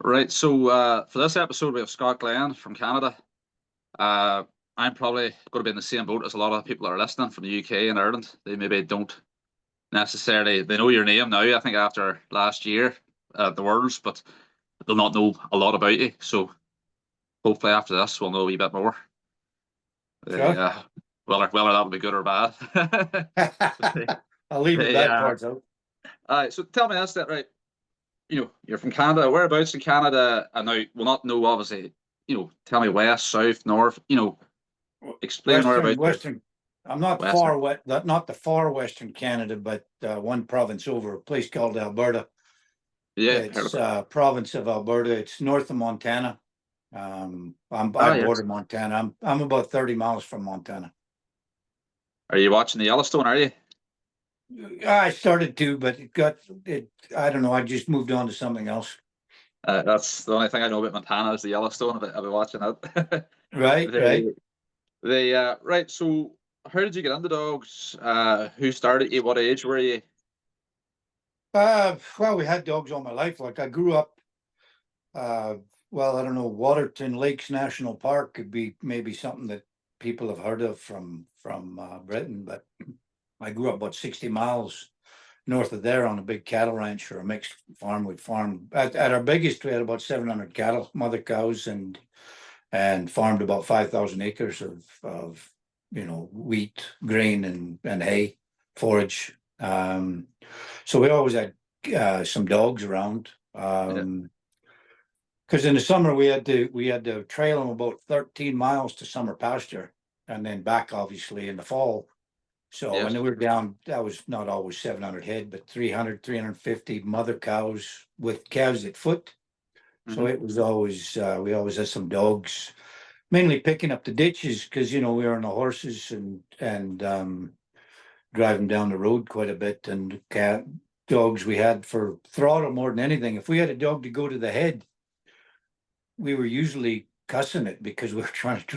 Right. So for this episode, we have Scott Glen from Canada. Uh, I'm probably going to be in the same boat as a lot of people that are listening from the UK and Ireland. They maybe don't necessarily they know your name now. I think after last year at the Worlds, but they'll not know a lot about you. So hopefully after this, we'll know a wee bit more. Sure. Uh, whether that'll be good or bad. I'll leave the they, bad uh, parts out. so tell me this, that right? You're from Canada. Whereabouts in Canada? I know we'll not know obviously. Tell me west, south, north. Explain Western, whereabouts you're. Western. I'm not Western. far west, not the far Western Canada, but one province over, a place called Alberta. Yeah, heard of It's it. province of Alberta. It's north of Montana. I Ah, yes. border Montana. I'm about 30 miles from Montana. Are you watching the Yellowstone? Are you? I started to, but it. I don't know. I just moved on to something else. That's the only thing I know about Montana is the Yellowstone. I've been watching it. Right, they, right. right. So, how did you get into dogs? Who started you? What age were you? Well, we had dogs all my life. Like I grew up. Uh, well, I don't know. Waterton Lakes National Park could be maybe something that people have heard of from Britain, but I grew up about 60 miles north of there on a big cattle ranch or a mixed farm. We'd farm at our biggest. We had about 700 cattle, mother cows, and farmed about 5,000 acres of wheat, grain, and hay, forage. So we always had some dogs around. Yeah. Because in the summer we had to trail them about 13 miles to summer pasture, and then back obviously in the fall. So when Yes. they were down, that was not always 700 head, but 300, 350 mother cows with calves at foot. So Hmm. it was always we always had some dogs, mainly picking up the ditches because we were on the horses and driving down the road quite a bit, and cat dogs we had for throttle more than anything. If we had a dog to go to the head, we were usually cussing it because we were trying to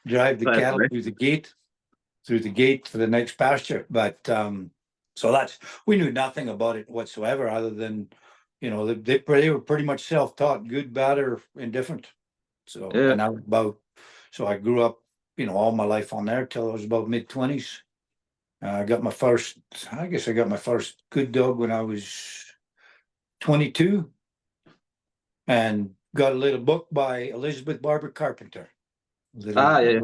drive the Right. cattle Right. through the gate for the next pasture. But so that's we knew nothing about it whatsoever, other than they were pretty much self-taught, good, bad, or indifferent. So Yeah. and I was about so I grew up, all my life on there till I was about mid-20s. I got my first, I guess I got my first good dog when I was 22, and got a little book by Elizabeth Barber Carpenter. Little, Ah, yeah. Yeah.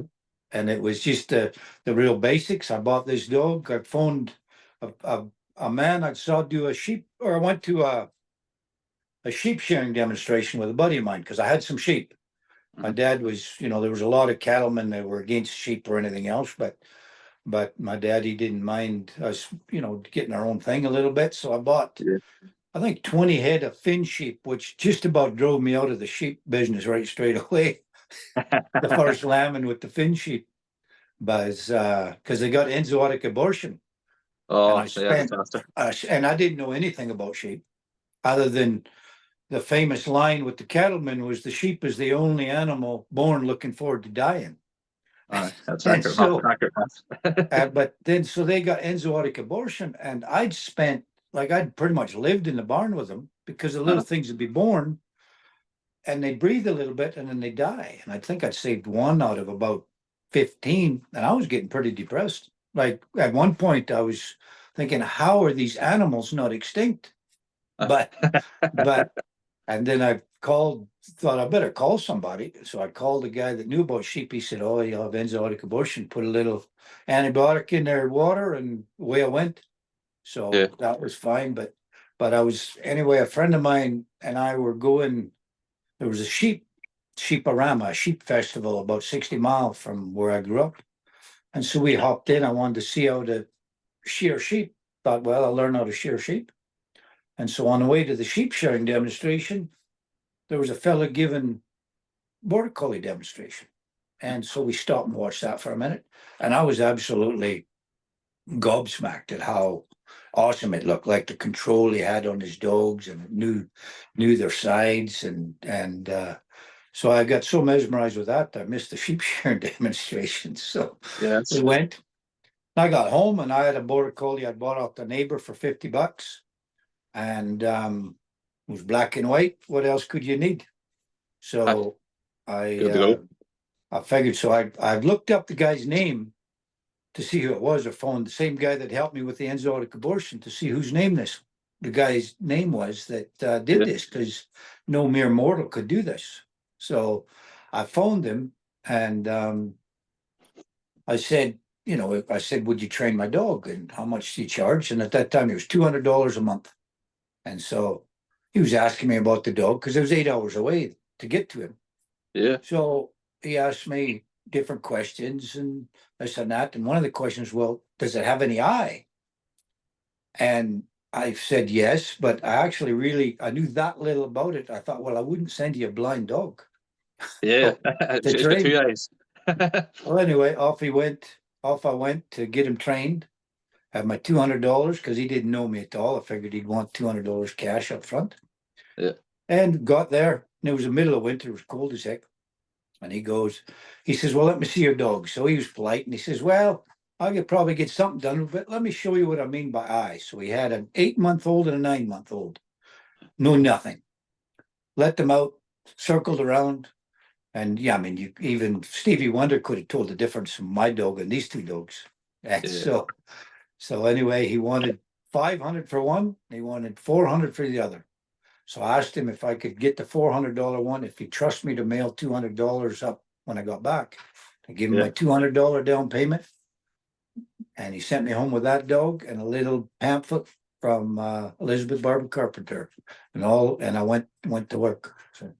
and it was just the real basics. I bought this dog. I phoned a man I saw do a sheep, or I went to a sheep shearing demonstration with a buddy of mine because I had some sheep. My Hmm. dad was, there was a lot of cattlemen that were against sheep or anything else, but my dad, he didn't mind us, getting our own thing a little bit. So I bought, Yeah. I think, 20 head of fin sheep, which just about drove me out of the sheep business right straight away. The first lambing with the fin sheep was because they got enzootic abortion, and Oh, I yeah, spent, disaster. and I didn't know anything about sheep other than the famous line with the cattlemen was the sheep is the only animal born looking forward to dying. That's And accurate enough. so, Accurate enough. but then, so they got enzootic abortion, and I'd pretty much lived in the barn with them because the little Uh, things would be born and they breathe a little bit and then they die. And I think I'd saved one out of about 15, and I was getting pretty depressed. Like at one point, I was thinking, how are these animals not extinct? But, but, and then I thought I better call somebody. So I called the guy that knew about sheep. He said, "Oh, you have enzootic abortion, put a little antibiotic in their water," and away I went. yeah. So that was fine. But I was, anyway, a friend of mine and I were going, there was a sheeparama, a sheep festival about 60 miles from where I grew up. And so we hopped in. I wanted to see how to shear sheep. Thought, well, I'll learn how to shear sheep. And so on the way to the sheep shearing demonstration, there was a fella giving border collie demonstration. And so we stopped and watched that for a minute. And I was absolutely gobsmacked at how awesome it looked, like the control he had on his dogs, and knew their sides, and so I got so mesmerized with that I missed the sheep shearing demonstration. So we Yes. went. I got home and I had a border collie I'd bought off the neighbor for $50, and It was black and white. What else could you need? So Good to go. I figured. So I looked up the guy's name to see who it was. I phoned the same guy that helped me with the enzootic abortion to see whose name the guy's name was that did this, because no mere mortal could do this. So I phoned him and I said, would you train my dog and how much do you charge? And at that time it was $200 a month. And so he was asking me about the dog because it was 8 hours away to get to him. Yeah. So he asked me different questions and this and that. And one of the questions, well, does it have any eye? And I said yes, but I knew that little about it. I thought, well, I wouldn't send you a blind dog. Yeah. To It's got train. 2 eyes. Well, anyway, off I went to get him trained. Have my $200 because he didn't know me at all. I figured he'd want $200 cash up front. Yeah. And got there. And it was the middle of winter. It was cold as heck. And he says, well, let me see your dog. So he was polite and he says, well, I could probably get something done, but let me show you what I mean by eye. So he had an 8-month-old and a 9-month-old. No, nothing. Let them out, circled around. And yeah, I mean, even Stevie Wonder could have told the difference from my dog and these two dogs. And so anyway, he wanted 500 for one. He wanted 400 for the other. So I asked him if I could get the $400 one, if he'd trust me to mail $200 up when I got back. I gave him my $200 down payment. And he sent me home with that dog and a little pamphlet from Elizabeth Barber Carpenter and I went to work. So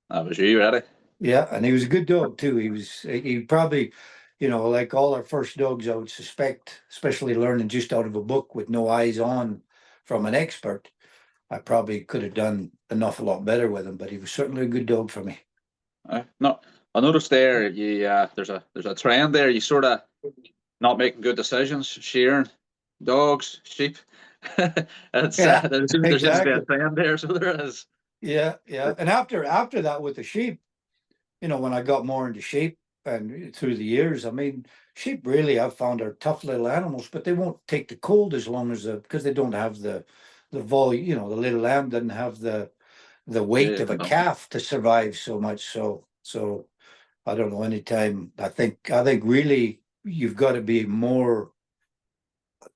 That was you, ready? yeah, and he was a good dog too. He probably, like all our first dogs, I would suspect, especially learning just out of a book with no eyes on from an expert, I probably could have done an awful lot better with him, but he was certainly a good dog for me. No, I noticed there there's a trend there. You sort of not making good decisions, shearing dogs, sheep. There seems to be a trend there, so there is. Yeah. And after that with the sheep, when I got more into sheep and through the years, I mean, sheep really I've found are tough little animals, but they won't take the cold as long as because they don't have the volume. The little lamb doesn't have the weight of a calf to survive so much. So I don't know. Anytime I think really you've got to be more.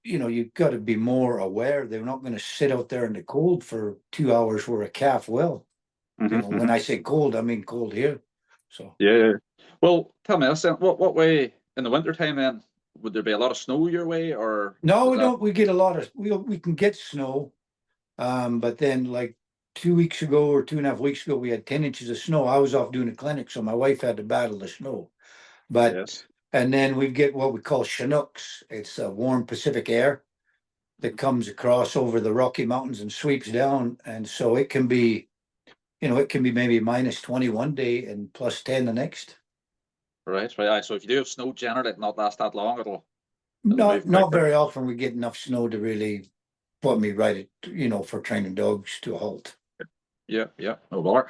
You've got to be more aware. They're not going to sit out there in the cold for 2 hours where a calf will. When I say cold, I mean cold here. So yeah. Well, tell me this then. What way in the winter time then? Would there be a lot of snow your way, or no? We don't. We get a lot of. We can get snow, but then like 2 weeks ago or 2.5 weeks ago, we had 10 inches of snow. I was off doing a clinic, so my wife had to battle the snow. But and then we get what we call Chinooks. It's a warm Pacific air that comes across over the Rocky Mountains and sweeps down, and so it can be. It can be maybe -20 one day and +10 the next. Right. So if you do have snow, generally it not last that long. It'll not very often we get enough snow to really put me right at, for training dogs to a halt. Yeah, no bother.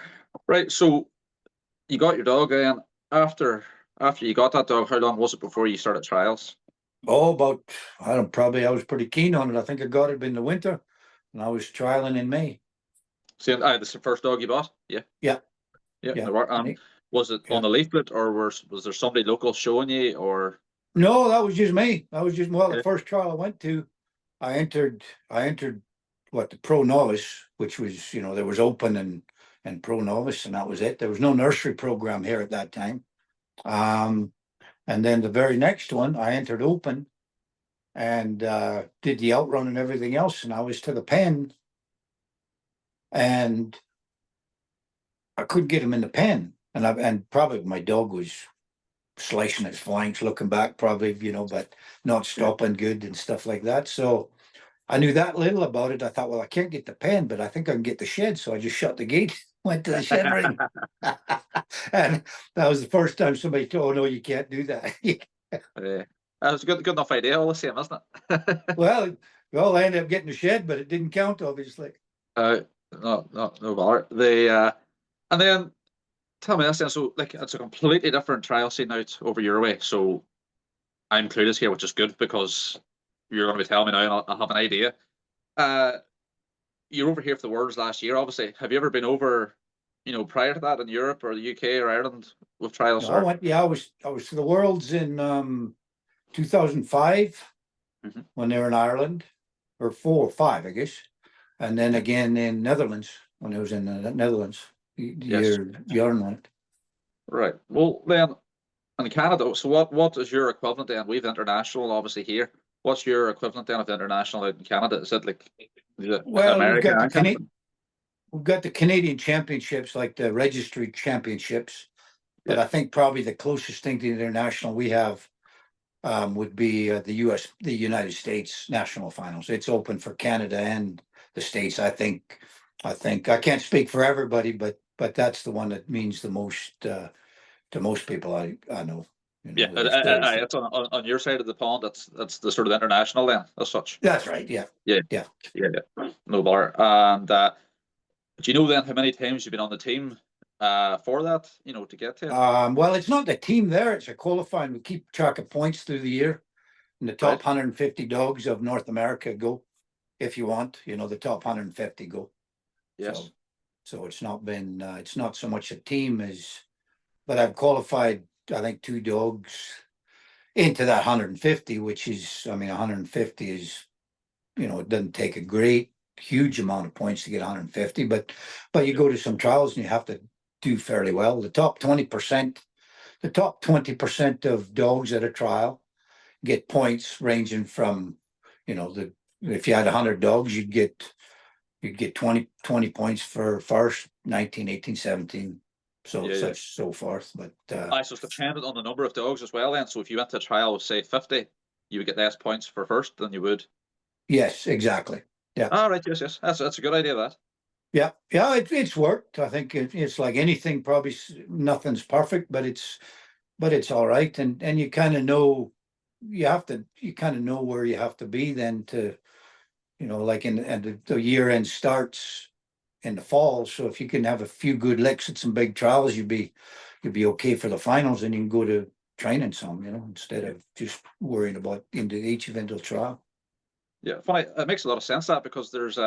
Right. So you got your dog, and after you got that dog, how long was it before you started trials? Oh, I was pretty keen on it. I think I got it in the winter, and I was trialing in May. So, this is the first dog you bought? Yeah. Was it on the leaflet, or was there somebody local showing you, or? No, that was just me. The first trial I went to, I entered the pro novice, which was, there was open and pro novice, and that was it. There was no nursery program here at that time. And then the very next one, I entered open and did the outrun and everything else, and I was to the pen, and I couldn't get him in the pen, and probably my dog was slicing its flanks, looking back, probably, but not stopping good and stuff like that. So I knew that little about it. I thought, well, I can't get the pen, but I think I can get the shed. So I just shut the gate, went to the shed ring. And that was the first time somebody told, oh, no, you can't do that. That was a good enough idea, all the same, isn't it? Well, I ended up getting the shed, but it didn't count, obviously. No bother. And then tell me this then. So, it's a completely different trial scene out over your way. So I'm clueless here, which is good because you're going to be telling me now, and I'll have an idea. you're over here for the Worlds last year, obviously. Have you ever been over, prior to that in Europe or the UK or Ireland with trials? No, I was to the Worlds in 2005 Mhm. when they were in Ireland, or 4 or 5, I guess, and then again in Netherlands when I was in the Netherlands. Yes. You're on it. Right. Well, then in Canada, so what is your equivalent then? We've international, obviously here. What's your equivalent then of the international out in Canada? Is it like Well, America and Canada? we've got the Canadian championships, like the registry championships, but Yeah. I think probably the closest thing to international we have would be the United States national finals. It's open for Canada and the States. I think I can't speak for everybody, but that's the one that means the most to most people I know. Yeah, it's on your side of the pond. That's the sort of international then, as such. That's right. Yeah. Yeah, Yeah. yeah, yeah. No bother. And do you know then how many times you've been on the team for that? To get to it. Well, it's not the team there; it's a qualifying. We keep track of points through the year, and the top Right. 150 dogs of North America go. If you want, the top 150 go. Yes. So it's not so much a team as, but I've qualified, I think, 2 dogs into that 150, which is, 150 is, it doesn't take a great, huge amount of points to get 150, but you go to some trials and you have to do fairly well. The top 20% of dogs at a trial get points ranging from, if you had 100 dogs, you'd get 20 points for first, 19, 18, 17, so forth. But so it's dependent on the number of dogs as well then. So if you went to a trial with say 50, you would get less points for first than you would. Yes, exactly. Yeah. Right. Yes. That's a good idea. That. Yeah. It's worked. I think it's like anything. Probably nothing's perfect, but it's all right. And you kind of know you kind of know where you have to be then to, like and the year end starts in the fall. So if you can have a few good licks at some big trials, you'd be okay for the finals, and you can go to training some, instead of just worrying about into each eventual trial. Yeah, funny. It makes a lot of sense that because there's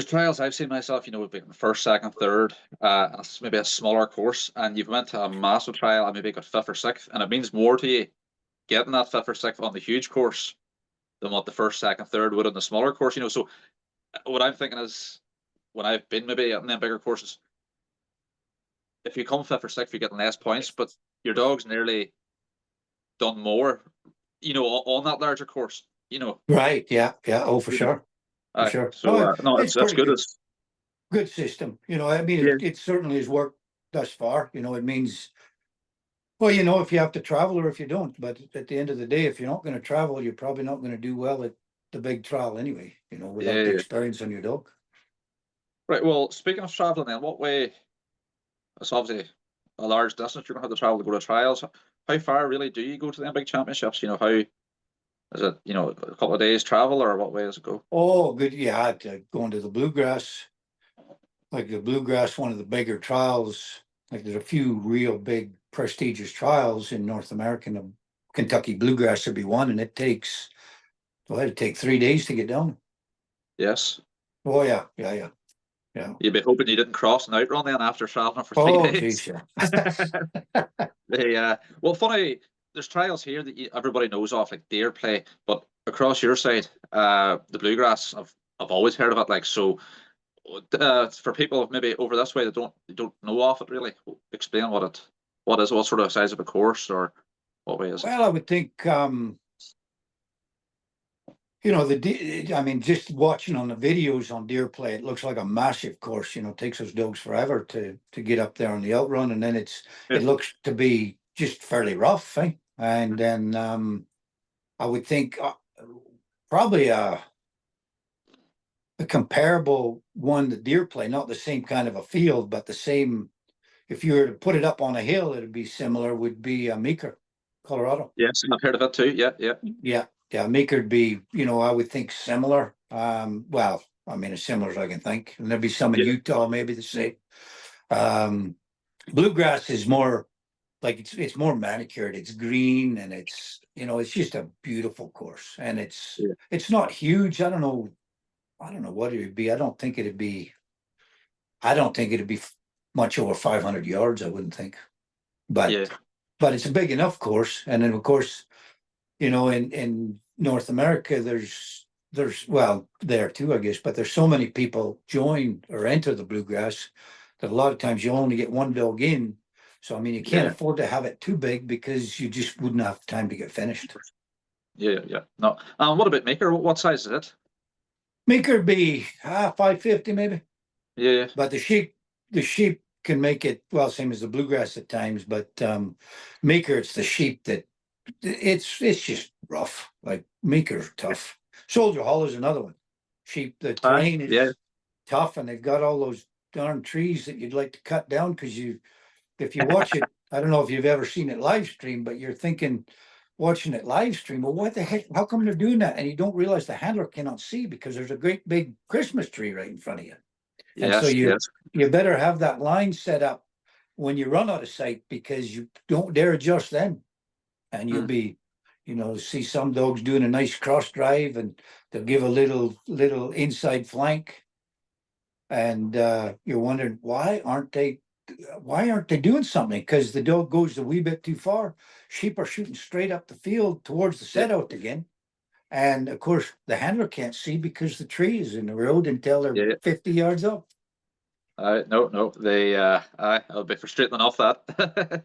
trials I've seen myself. Being first, second, third, and it's maybe a smaller course, and you've went to a massive trial and maybe got fifth or sixth, and it means more to you getting that fifth or sixth on the huge course than what the first, second, third would on the smaller course. So what I'm thinking is when I've been maybe in them bigger courses, if you come fifth or sixth, you're getting less points, but your dog's nearly done more, on that larger course, Right. Yeah. Oh, for sure. For Aye. sure. So no, It's that's pretty good. good system. Yeah. It certainly has worked thus far. It means, well, if you have to travel or if you don't, but at the end of the day, if you're not going to travel, you're probably not going to do well at the big trial anyway, without the Yeah. experience on your dog. Right. Well, speaking of traveling, then, what way? It's obviously a large distance you're going to have to travel to go to trials. How far really do you go to them big championships? How is it? A couple of days travel, or what way does it go? Oh, good. Yeah, going to the bluegrass, like the bluegrass, one of the bigger trials. Like there's a few real big prestigious trials in North America. And the Kentucky bluegrass would be one, and it'd take 3 days to get down. Yes. Oh yeah. You'd be hoping you didn't cross an outrun then after traveling for 3 days. Geez, yeah. Well, funny. There's trials here that everybody knows of, like deer play, but across your side, the bluegrass, I've always heard of it. Like so, for people maybe over this way that don't know of it really, explain what sort of size of a course or what way is it? Well, I would think, just watching on the videos on deer play, it looks like a massive course. It takes those dogs forever to get up there on the outrun, and then it looks to be just fairly rough, eh? And then I would think probably a comparable one to deer play, not the same kind of a field, but the same. If you were to put it up on a hill, it'd be similar. Would be Meeker, Colorado. Yes, I've heard of it too. Yeah. Meeker'd be, I would think similar. Well, as similar as I can think. And there'd be some in Utah, maybe the same. Bluegrass is more like it's more manicured. It's green, and it's just a beautiful course. And it's not huge. I don't know I don't know what it would be. I don't think it'd be much over 500 yards. I wouldn't think, Yeah, but it's a big enough course. And then of course, in North America, well, there too, I guess, but there's so many people join or enter the bluegrass that a lot of times you only get one dog in. So, I mean, you can't yeah, afford to have it too big because you just wouldn't have time to get finished. yeah. No. What about Maker? What size is it? Maker be 550 maybe, Yeah, but the sheep can make it, well, same as the bluegrass at times, but Maker, it's the sheep that it's just rough. Like Maker's tough. Soldier Hollow is another one. Sheep, the terrain yeah, is tough, and they've got all those darn trees that you'd like to cut down because if you watch it, I don't know if you've ever seen it live stream, but you're thinking watching it live stream, well, what the heck? How come they're doing that? And you don't realize the handler cannot see because there's a great big Christmas tree right in front of you. And so yes, yes. you better have that line set up when you run out of sight because you don't dare adjust then. And you'll Mm. be, see some dogs doing a nice cross drive and they'll give a little inside flank. And you're wondering why aren't they doing something? Because the dog goes a wee bit too far. Sheep are shooting straight up the field towards the Yeah, set out again. And of course, the handler can't see because the tree is in the road until they're yeah. 50 yards up. No, no. I'll be frustrating enough that.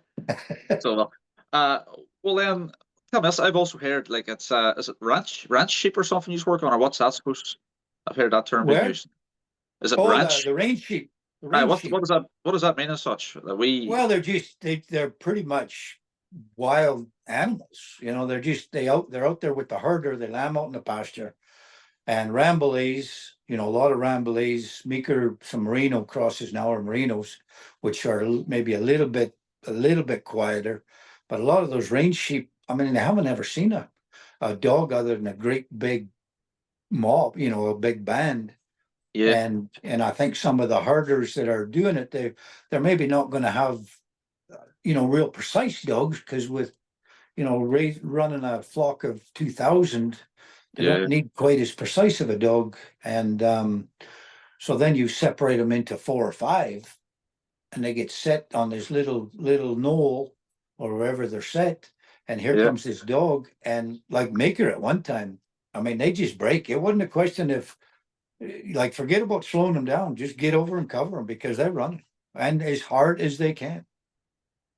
So, uh, well then, tell me this. I've also heard like it's is it ranch sheep or something you work on, or what's that supposed? I've heard that term being Where? used. Is it Oh, ranch? the range sheep. The range sheep. What does that mean as such? That we Well, they're pretty much wild animals. They're out there with the herder. They lamb out in the pasture. And Rambouillets, a lot of Rambouillets, Meeker, some Merino crosses now are Merinos, which are maybe a little bit quieter. But a lot of those range sheep, I mean, I haven't ever seen a dog other than a great big mob, a big band. yeah, And I think some of the herders that are doing it, they're maybe not going to have, real precise dogs because with, running a flock of 2,000, they don't yeah, need quite as precise of a dog. And so then you separate them into 4 or 5 and they get set on this little knoll or wherever they're set. And here yeah. comes this dog. And like Maker at one time, I mean, they just break. It wasn't a question of like, forget about slowing them down. Just get over and cover them because they're running and as hard as they can.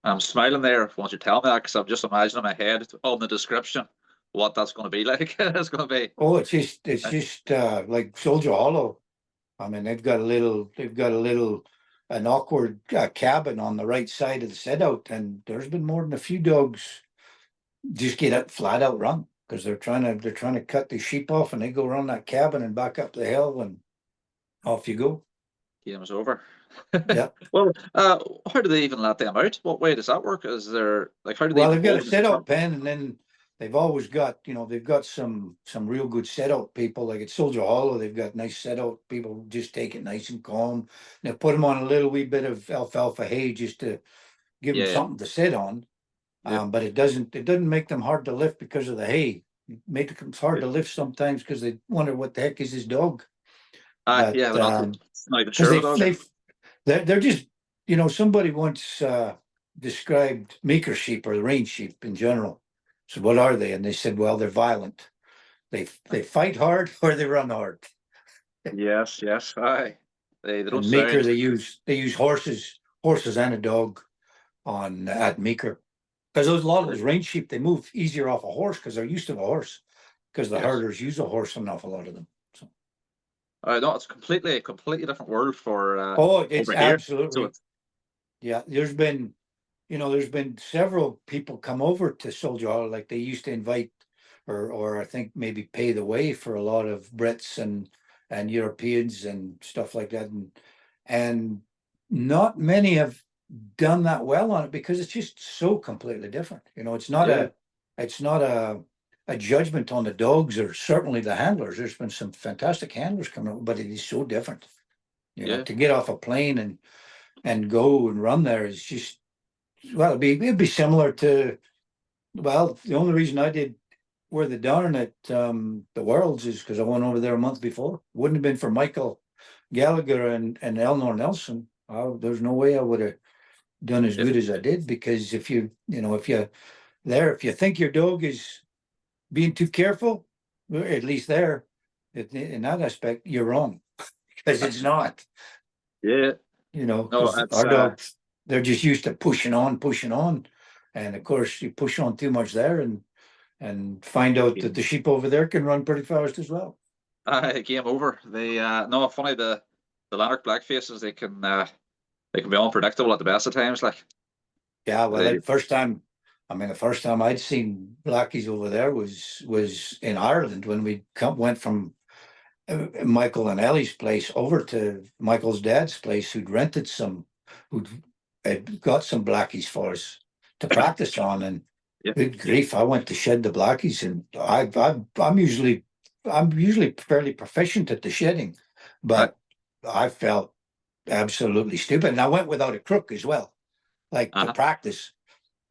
I'm smiling there once you tell me that because I'm just imagining in my head on the description what that's going to be like. It's going to be. Oh, it's just like Soldier Hollow. I mean, they've got an awkward cabin on the right side of the set out, and there's been more than a few dogs just get up flat out run because they're trying to cut the sheep off, and they go around that cabin and back up the hill, and off you go. Game's over. Yeah. Well, how do they even let them out? What way does that work? Is there like how do they Well, even they've got a hold set them? out pen, and then they've got some real good set out people. Like at Soldier Hollow, they've got nice set out people who just take it nice and calm. They put them on a little wee bit of alfalfa hay just to give them Yeah, something to sit on. yeah, But it doesn't make them hard to lift because of the hay. It makes them hard yeah. to lift sometimes because they wonder what the heck is this dog. But Yeah, they're not even because sure of a dog. they're just somebody once described Meeker sheep or the range sheep in general. So what are they? And they said, well, they're violent. They fight hard or they run hard. Yes, yes. Aye. They don't And Meeker sound. they use horses and a dog on at Meeker. Because a lot of those range sheep, they move easier off a horse because they're used to a horse. Because the Yes. herders use a horse an awful lot of them. So, No, it's completely different world for oh, it's over here. So absolutely, it's yeah. There's been several people come over to Soldier Hollow, like they used to invite, or I think maybe pay the way for a lot of Brits and Europeans and stuff like that, and not many have done that well on it because it's just so completely different. It's not yeah, a judgment on the dogs or certainly the handlers. There's been some fantastic handlers coming up, but it is so different. yeah, To get off a plane and go and run there is just, well, it'd be similar to, well, the only reason I did where the darn at the Worlds is because I went over there a month before. Wouldn't have been for Michael Gallagher and Eleanor Nelson. There's no way I would have done as If good as I did, because if you think your dog is being too careful, well, at least there, in that aspect, you're wrong, because it's not. yeah, no, Because it's our dogs, they're just used to pushing on, and of course you push on too much there, and find out that the sheep over there can run pretty fast as well. game over. They no funny the Lanark black faces they can be unpredictable at the best of times. Like Yeah, well, they, the first time I'd seen blackies over there was in Ireland when went from Michael and Ellie's place over to Michael's dad's place, who'd had got some blackies for us to practice on, and yeah, good grief, I went to shed the blackies, and I'm usually fairly proficient at the shedding, I, but I felt absolutely stupid, and I went without a crook as well, like to uh-huh. practice.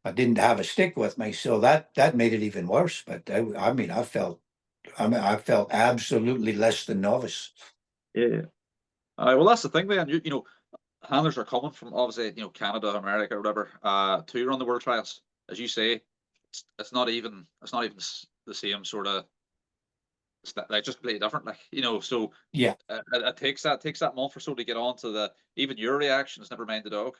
I didn't have a stick with me, so that made it even worse. But I felt absolutely less than novice. Yeah. Well, that's the thing, then. Handlers are coming from obviously Canada, America, or whatever, to run the world trials. As you say, it's not even the same sort of. It's like just completely different, like So Yeah, it takes that month or so to get on to the even your reactions. Never mind the dog.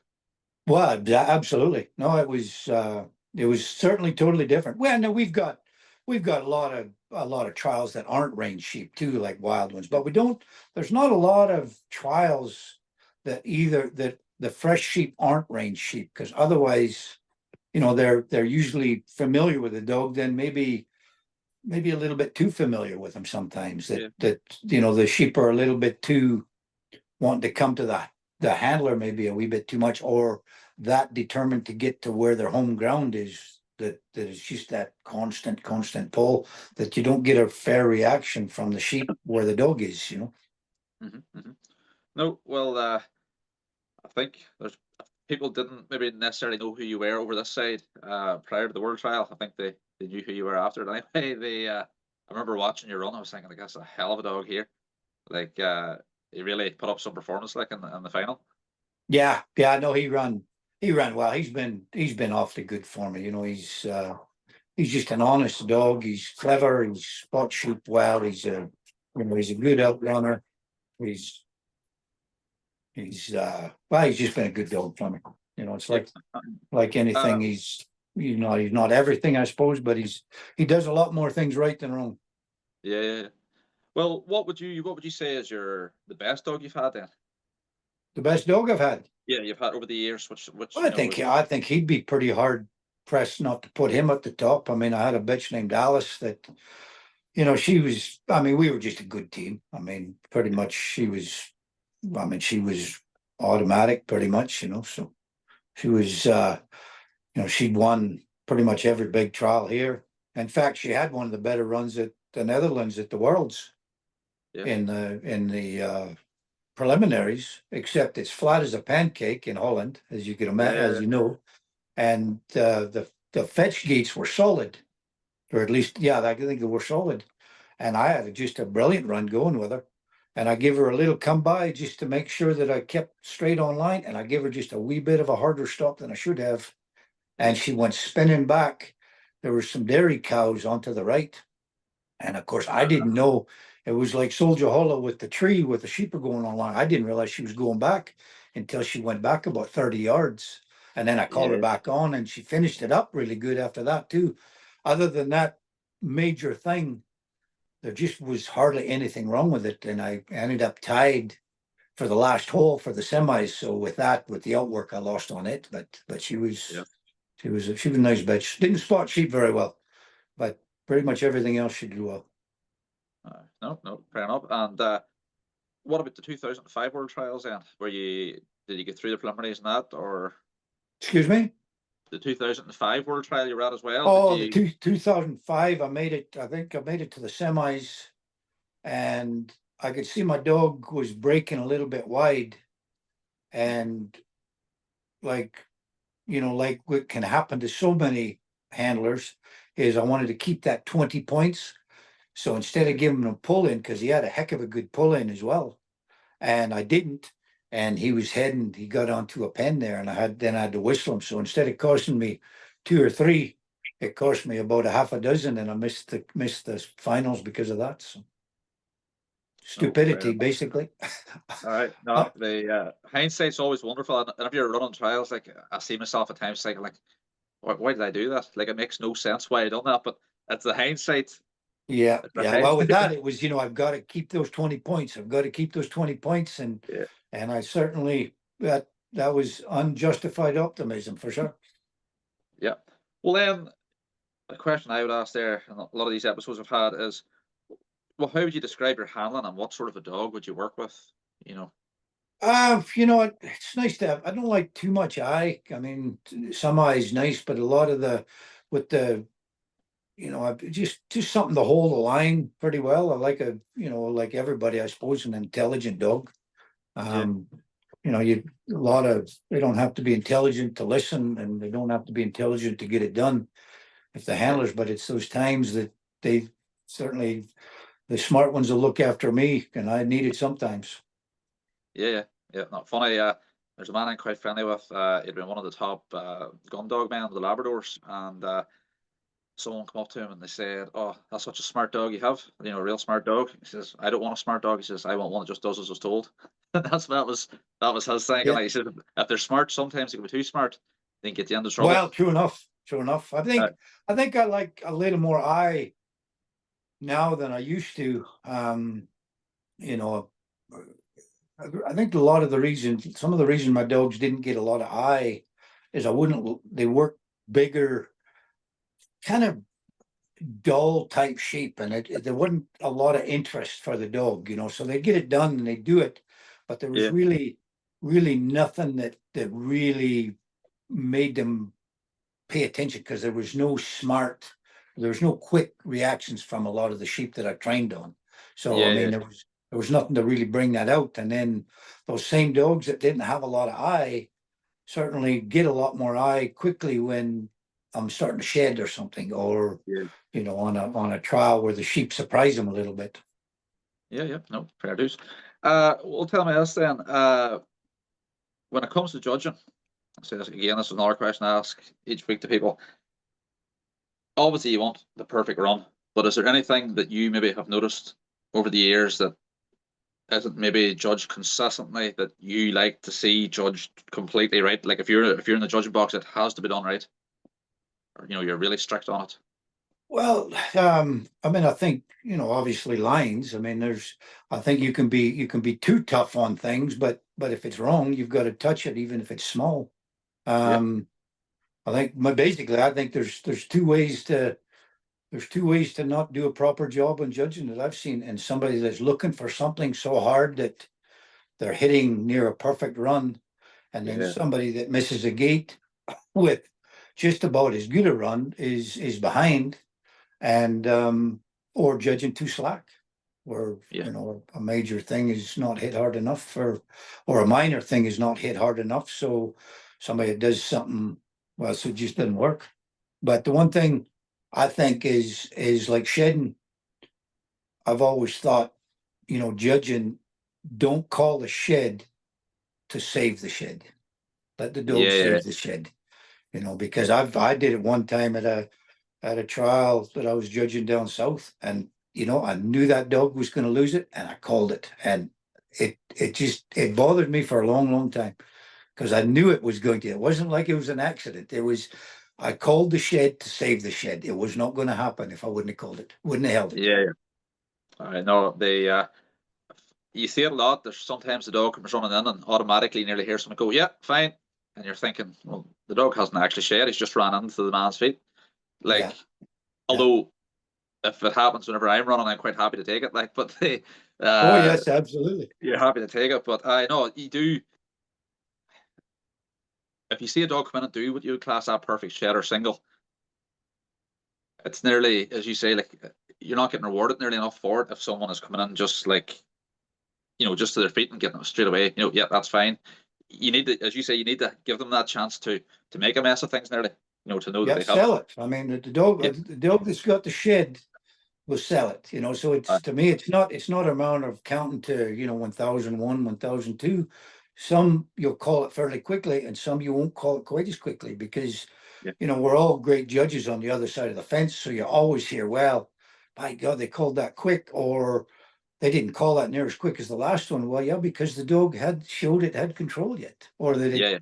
well, yeah, absolutely. No, it was certainly totally different. Well, no, we've got a lot of trials that aren't range sheep too, like wild ones, but we don't. There's not a lot of trials that the fresh sheep aren't range sheep, because otherwise, they're usually familiar with the dog, then maybe a little bit too familiar with them sometimes, Yeah. that the sheep are a little bit too wanting to come to the handler maybe a wee bit too much, or that determined to get to where their home ground is, that it's just that constant pull, that you don't get a fair reaction from the sheep where the dog is. Mm-hmm. No, well, I think there's people didn't maybe necessarily know who you were over this side prior to the world trial. I think they knew who you were after it anyway. I remember watching you run. I was thinking, like, that's a hell of a dog here. Like, he really put up some performance, like in the final. Yeah, no, he ran well. He's been awfully good for me. He's just an honest dog. He's clever. He's spot shoot well. He's a good outrunner. He's he's just been a good dog for me. It's Yeah. like anything. Uh, He's not everything, I suppose, but he does a lot more things right than wrong. yeah. Well, what would you say is the best dog you've had then? The best dog I've had. Yeah, you've had over the years, which Well, I think he'd be pretty hard pressed not to put him at the top. I mean, I had a bitch named Alice that, she was. I mean, we were just a good team. I mean, pretty much she was. I mean, she was automatic, pretty much. So she was. She'd won pretty much every big trial here. In fact, she had one of the better runs at the Netherlands at the Worlds yeah, in the preliminaries, except it's flat as a pancake in Holland, as you can imagine, yeah, as you know. And the fetch gates were solid, or at least, yeah, I think they were solid. And I had just a brilliant run going with her. And I give her a little come by just to make sure that I kept straight on line. And I give her just a wee bit of a harder stop than I should have. yeah, And she went spinning back. There were some dairy cows onto the right. And of course, I didn't know. It was like Soldier Hollow with the tree with the sheep are going along. I didn't realize she was going back until she went back about 30 yards. And then I called her yeah. back on, and she finished it up really good after that, too. Other than that major thing, there just was hardly anything wrong with it. And I ended up tied for the last hole for the semis. So with the outwork, I lost on it. But Yeah. she was a nice bitch. Didn't spot sheep very well, but pretty much everything else she did well. No, fair enough. And what about the 2005 World Trials then? Did you get through the preliminaries and that, or Excuse me? the 2005 World Trial you were at as well? Did Oh, the you? 2005, I made it. I think I made it to the semis, and I could see my dog was breaking a little bit wide, and like like what can happen to so many handlers, is I wanted to keep that 20 points. So instead of giving him a pull in, because he had a heck of a good pull in as well, and I didn't, and he was heading, he got onto a pen there, and I had to whistle him. So instead of costing me 2 or 3, it cost me about a half a dozen, and I missed the finals because of that. So No, fair stupidity, enough. basically. All right. No, the hindsight's always wonderful. And if you're running trials, like I see myself at times thinking, like, why did I do that? Like, it makes no sense why I done that. But it's the hindsight. Yeah, It's the yeah. Well, with hindsight. that, it was, I've got to keep those 20 points. I've got to keep those 20 points, and Yeah. I certainly that was unjustified optimism for sure. Yeah. Well, then a question I would ask there, and a lot of these episodes I've had is, well, how would you describe your handling, and what sort of a dog would you work with? It's nice to have. I don't like too much eye. I mean, some eye is nice, but a lot of with the, just something to hold the line pretty well. I like like everybody, I suppose, an intelligent dog. Yeah. They don't have to be intelligent to listen, and they don't have to be intelligent to get it done if the handlers, but it's those times that they certainly, the smart ones will look after me, and I need it sometimes. Yeah. Not funny. There's a man I'm quite friendly with. He'd been one of the top gun dog men of the Labradors, and someone come up to him and they said, "Oh, that's such a smart dog you have. A real smart dog." He says, "I don't want a smart dog." He says, "I want one that just does as it's told." That was his thing. Yeah. And he said, if they're smart, sometimes they can be too smart. They can get you into trouble. Well, true enough. I think I like a little more eye now than I used to. I think some of the reason my dogs didn't get a lot of eye is they work bigger, kind of dull type shape, and there wasn't a lot of interest for the dog, so they get it done and they do it, but there was really nothing that really made them pay attention, because there was no quick reactions from a lot of the sheep that I trained on. So I mean, there was nothing to really bring that out. And then those same dogs that didn't have a lot of eye certainly get a lot more eye quickly when I'm starting to shed or something, or on a trial where the sheep surprise them a little bit. No, fair dues. Well, tell me this then. When it comes to judging, this is another question I ask each week to people. Obviously, you want the perfect run, but is there anything that you maybe have noticed over the years that isn't maybe judged consistently, that you like to see judged completely right? Like if you're in the judging box, it has to be done right, or you're really strict on it. Well, I mean, I think, obviously lines. I mean, I think you can be too tough on things, but if it's wrong, you've got to touch it, even if it's small. I think I think there's two ways to not do a proper job on judging that I've seen. And somebody that's looking for something so hard that they're hitting near a perfect run, and then somebody that misses a gate with just about as good a run is behind, and or judging too slack, where a major thing is not hit hard enough, or a minor thing is not hit hard enough, so somebody does something, well, so it just doesn't work. But the one thing I think is like shedding. I've always thought, judging, don't call the shed to save the shed. Let the dog save the shed. Because I did it one time at a trial that I was judging down south, and I knew that dog was going to lose it, and I called it, and it bothered me for a long, long time, because I knew it was going to. It wasn't like it was an accident. I called the shed to save the shed. It was not going to happen if I wouldn't have called it. Wouldn't have held it. I know you see it a lot. There's sometimes the dog comes running in and automatically nearly hears someone go, "Yeah, fine," and you're thinking, well, the dog hasn't actually shed. He's just ran into the man's feet. Although if it happens whenever I'm running, I'm quite happy to take it. But oh yes, absolutely. You're happy to take it, but I know you do. If you see a dog come in and do what you would class that perfect shed or single, it's nearly, as you say, like, you're not getting rewarded nearly enough for it. If someone is coming in just just to their feet and getting it straight away, that's fine. You need to, as you say, you need to give them that chance to make a mess of things nearly. to know that Yeah, they have. sell it. I mean, Yeah. the dog that's got the shed will sell it, so Uh, it's, to me, it's not a matter of counting to, 1001, 1002. Some you'll call it fairly quickly, and some you won't call it quite as quickly because, yeah. we're all great judges on the other side of the fence. So you always hear, well, by God, they called that quick, or they didn't call that near as quick as the last one. Well, yeah, because the dog had showed it had control yet, or that Yeah. Yeah.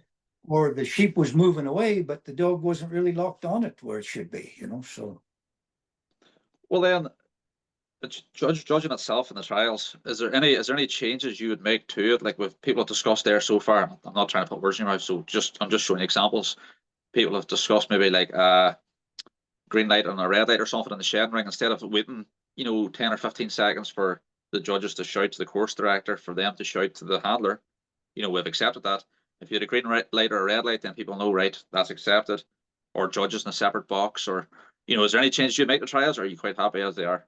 or the sheep was moving away, but the dog wasn't really locked on it where it should be, so. Well, then, judging itself in the trials, is there any changes you would make to it? Like with people have discussed there so far. I'm not trying to put words in your mouth, so I'm just showing examples. People have discussed maybe like green light and a red light or something in the shed ring instead of waiting, 10 or 15 seconds for the judges to shout to the course director, for them to shout to the handler. We've accepted that. If you had a green light or a red light, then people know, right, that's accepted. Or judges in a separate box, or is there any changes you make to trials, or are you quite happy as they are?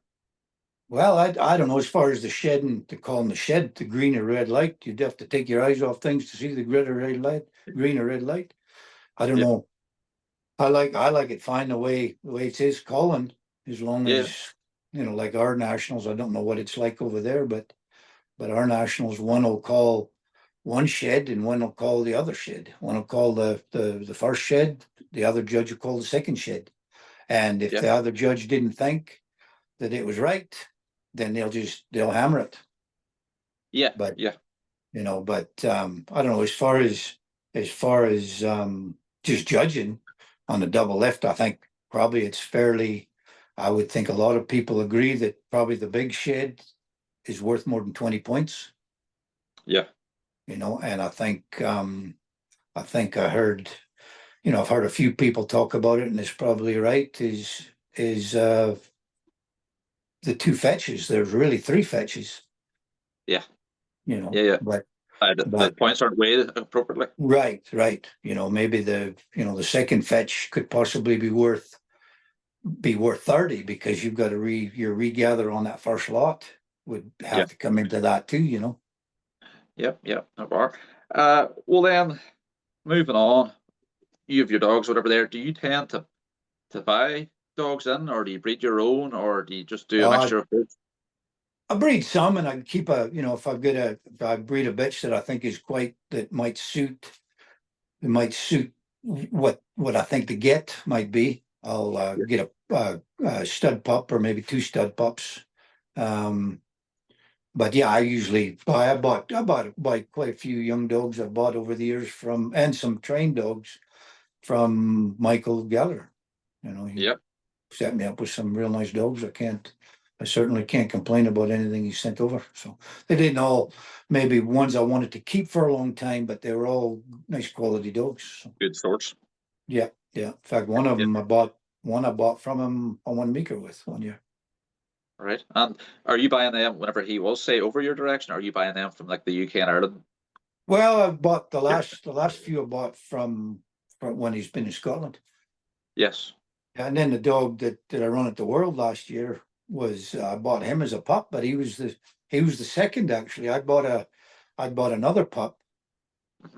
Well, I don't know, as far as the shed, and to call them the shed, the green or red light, you'd have to take your eyes off things to see the green or red light. I don't Yeah, know. I like it fine the way it is calling, as long yeah, as, like our nationals. I don't know what it's like over there, but our nationals, one will call one shed and one will call the other shed. One will call the first shed, the other judge will call the second shed. And if yeah, the other judge didn't think that it was right, then they'll hammer it. yeah, But yeah, I don't know, as far as just judging on the double lift, I think probably it's fairly. I would think a lot of people agree that probably the big shed is worth more than 20 points. yeah, And I think I heard, I've heard a few people talk about it, and it's probably right. Is the two fetches? There's really three fetches. yeah, yeah, yeah. But The but points aren't weighted appropriately. right. Maybe the second fetch could possibly be worth 30, because you've got to your regather on that first lot would Yeah, have to come into that too. yeah, yeah. No bar. Well then, moving on. You have your dogs, whatever there. Do you tend to buy dogs in, or do you breed your own, or do you just do a Uh, mixture of both? I breed some, and I keep if I breed a bitch that I think is that might suit what I think the get might be. I'll Yeah, get a stud pup, or maybe two stud pups. Um, but yeah, I bought quite a few young dogs I've bought over the years and some trained dogs from Michael Geller. He yeah, set me up with some real nice dogs. I certainly can't complain about anything he sent over. So they didn't all, maybe ones I wanted to keep for a long time, but they were all nice quality dogs. So, good sorts. yeah, yeah. In fact, Yeah, one of yeah. them I bought from him on 1 meter with 1 year. Right. And are you buying them whenever he was, say, over your direction, or are you buying them from like the UK and Ireland? Well, I bought the Yeah. last few I bought from when he's been in Scotland. Yes. And then the dog that I run at the World last year I bought him as a pup, but he was the second actually. I bought another pup,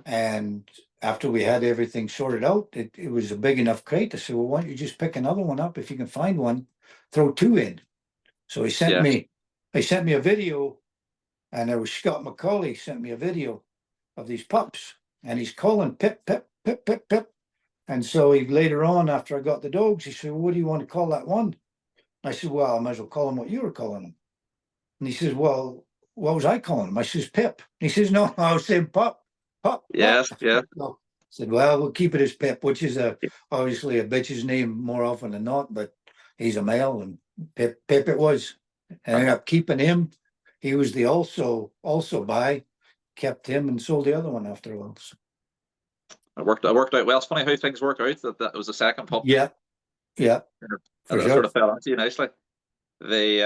and after we had everything sorted out, it was a big enough crate. I said, well, why don't you just pick another one up if you can find one, throw two in. So Yes. he sent me a video, and there was Scott McCauley sent me a video of these pups, and he's calling Pip, Pip, Pip, Pip, Pip. And so later on, after I got the dogs, he said, well, what do you want to call that one? I said, well, I might as well call him what you were calling him. And he says, well, what was I calling him? I says, Pip. And he says, no, I was saying Pup, Pup, Pup. Yes. Yeah. So I said, well, we'll keep it as Pip, which is obviously a bitch's name more often than not, but he's a male, and Pip it was. And I ended up keeping him. He was the also buy, kept him and sold the other one after a while. So, It worked out well. It's funny how things work out. That was the second pup. yeah, yeah, for It sure. sort of fell into you nicely. They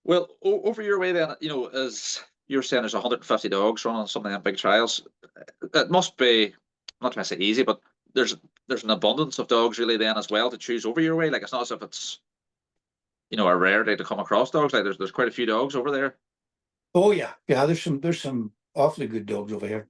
well, over your way then, as you're saying, there's 150 dogs running some of them big trials. It must be, I'm not trying to say easy, but there's an abundance of dogs really then as well to choose over your way. Like it's not as if it's a rarity to come across dogs. Like there's quite a few dogs over there. Oh yeah. There's some awfully good dogs over here.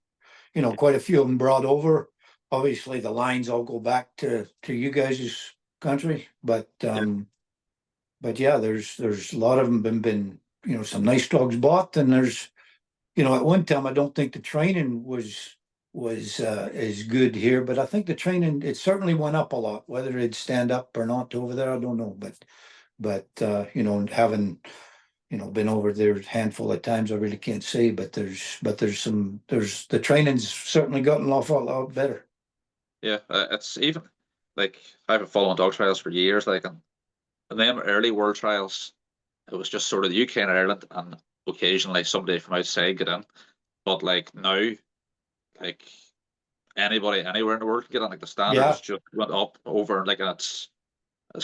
Quite a few of them brought over obviously the lines all go back to you guys' country, but yeah, there's a lot of them been some nice dogs bought, and there's at one time I don't think the training was as good here, but I think the training it certainly went up a lot. Whether it'd stand up or not over there, I don't know, but having been over there a handful of times, I really can't say, but there's the training's certainly gotten an awful lot better. Yeah, it's even like I've been following dog trials for years, like and them early world trials, it was just sort of the UK and Ireland, and occasionally somebody from outside get in. But like now, like anybody anywhere in the world can get in. Like the standard Yeah, has just went up over, like, and it's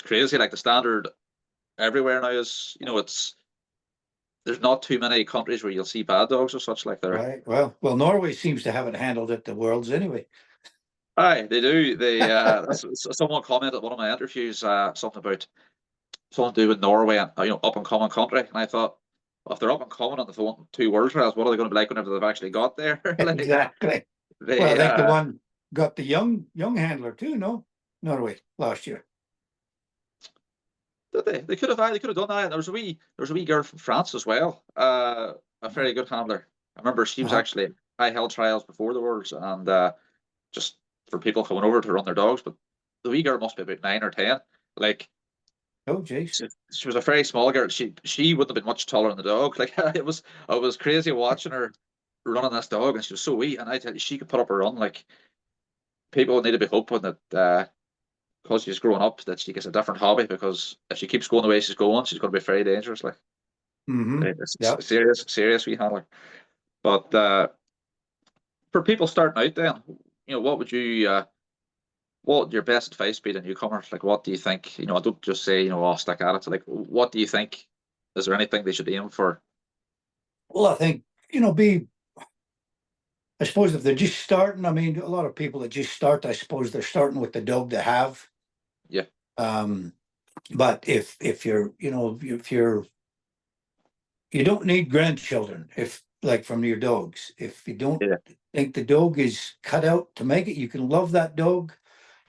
crazy. Like the standard everywhere now is, it's there's not too many countries where you'll see bad dogs or such like there. right. Well, Norway seems to have it handled at the Worlds anyway. Aye, they do. They someone commented on one of my interviews, something about something to do with Norway and up and coming country, and I thought, well, if they're up and coming and they've won two world trials, what are they going to be like whenever they've actually got there? Like Exactly. Well, I they think the one got the young handler too, no? Norway last year. did they could have done that. And there was a wee girl from France as well, a very good handler. I remember she was Uh-huh. actually I held trials before the worlds, and just for people coming over to run their dogs, but the wee girl must be about 9 or 10. Like Oh, jeez. she was a very small girl. She wouldn't have been much taller than the dog. Like it was crazy watching her running this dog, and she was so wee. And I tell you, she could put up a run. Like people need to be hoping that because she's growing up, that she gets a different hobby. Because if she keeps going the way she's going, she's going to be very dangerous. Like Mm-hmm. it's Yeah. a serious wee handler. But for people starting out, then what would you what your best advice be to newcomers? Like, what do you think? I don't just say, I'll stick at it. So, like, what do you think? Is there anything they should aim for? Well, I think, I suppose if they're just starting, I mean, a lot of people that just start, I suppose they're starting with the dog they have. Yeah, Um, but if you're, you don't need grandchildren if like from your dogs. If you don't yeah, think the dog is cut out to make it, you can love that dog.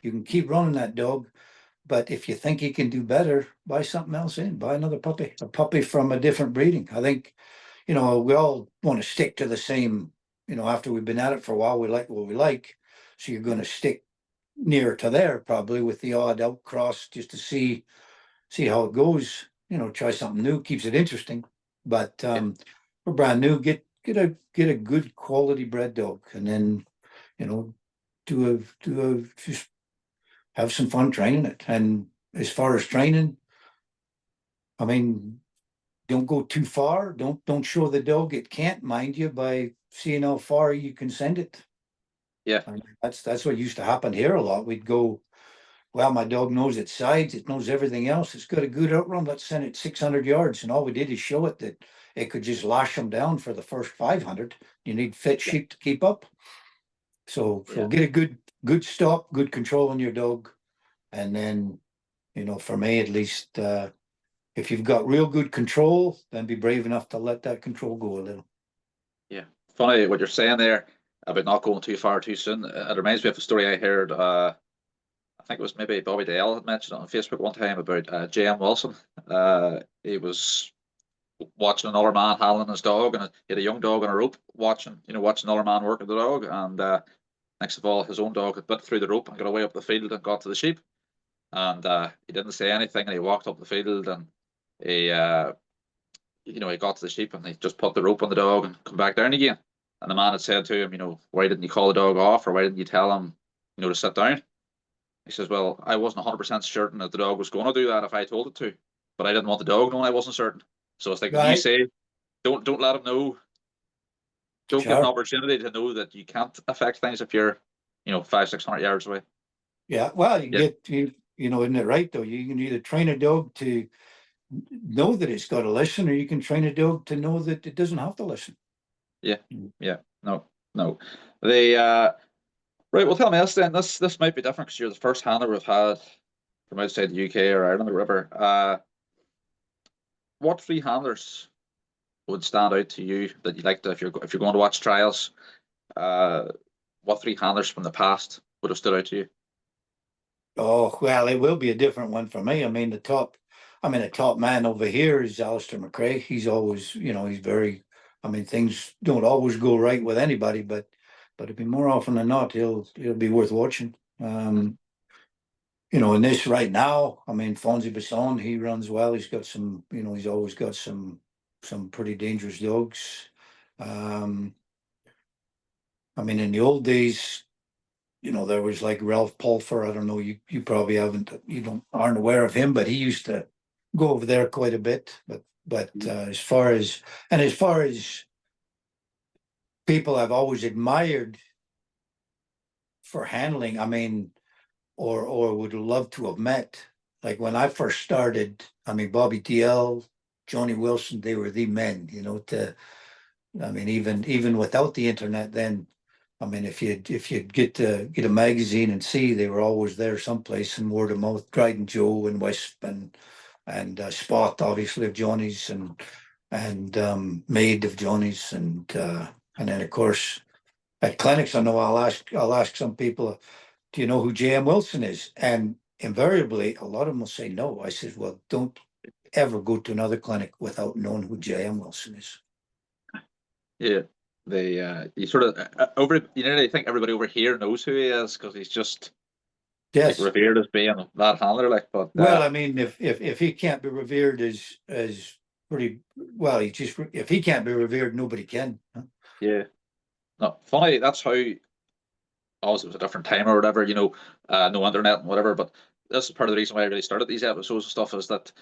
You can keep running that dog. But if you think you can do better, buy something else in, buy another puppy, a puppy from a different breeding. I think, we all want to stick to the same, after we've been at it for a while, we like what we like. So you're going to stick near to there probably with the odd outcross just to see how it goes. Try something new, keeps it interesting. But yeah, for brand new, get a good quality bred dog, and then you know just have some fun training it. And as far as training, I mean, don't go too far. Don't show the dog it can't mind you by seeing how far you can send it. yeah, I mean, that's what used to happen here a lot. We'd go, well, my dog knows its sides, it knows everything else. It's got a good outrun. Let's send it 600 yards. And all we did is show it that it could just lash them down for the first 500. You need fit yeah, sheep to keep up. So yeah, get a good stop, good control on your dog. And then, for me at least, if you've got real good control, then be brave enough to let that control go a little. yeah. Funny what you're saying there about not going too far too soon. It reminds me of a story I heard. I think it was maybe Bobby Dale had mentioned it on Facebook one time about J.M. Wilson. He was watching another man handling his dog, and he had a young dog on a rope, watching another man working the dog, and next of all, his own dog had bit through the rope and got away up the field and got to the sheep, and he didn't say anything, and he walked up the field, and he he got to the sheep, and he just put the rope on the dog and come back down again. And the man had said to him, why didn't you call the dog off, or why didn't you tell him, to sit down? He says, well, I wasn't 100% certain that the dog was going to do that if I told it to, but I didn't want the dog knowing I wasn't certain. So it's like when you Right. say, don't let him know, don't give him an Sure. opportunity to know that you can't affect things if you're, 500-600 yards away. Yeah. Well, you Yeah, get isn't it right though? You can either train a dog to know that it's got to listen, or you can train a dog to know that it doesn't have to listen. yeah, yeah. No, no. They right. Well, tell me this then. This might be different because you're the first handler we've had from outside the UK or Ireland or whatever. What three handlers would stand out to you that you like to if you're going to watch trials? Uh, what three handlers from the past would have stood out to you? Oh, well, it will be a different one for me. I mean, the top man over here is Alistair McRae. He's always, he's very, things don't always go right with anybody, but it'd be more often than not, he'll be worth watching. In this right now, Fonzie Basson, he runs well. He's got some, he's always got some pretty dangerous dogs. In the old days, there was like Ralph Pulfer. I don't know, you probably aren't aware of him, but he used to go over there quite a bit. But as far as people I've always admired for handling, or would love to have met, like when I first started, Bobby DL, Johnny Wilson, they were the men, even without the internet then. If you'd get a magazine and see, they were always there someplace, and word of mouth. Dryden Joe and Wisp and Spot, obviously, of Johnny's, and Maid of Johnny's, and then of course at clinics, I know I'll ask some people, do you know who J.M. Wilson is? And invariably, a lot of them will say no. I said, well, don't ever go to another clinic without knowing who J.M. Wilson is. Yeah. You sort of I think everybody over here knows who he is because he's just revered as being that handler. Well, if he can't be revered as pretty well, if he can't be revered, nobody can. Huh? Yeah. No, funny. That's how. Obviously, it was a different time or whatever. No internet and whatever. But this is part of the reason why I really started these episodes and stuff, is that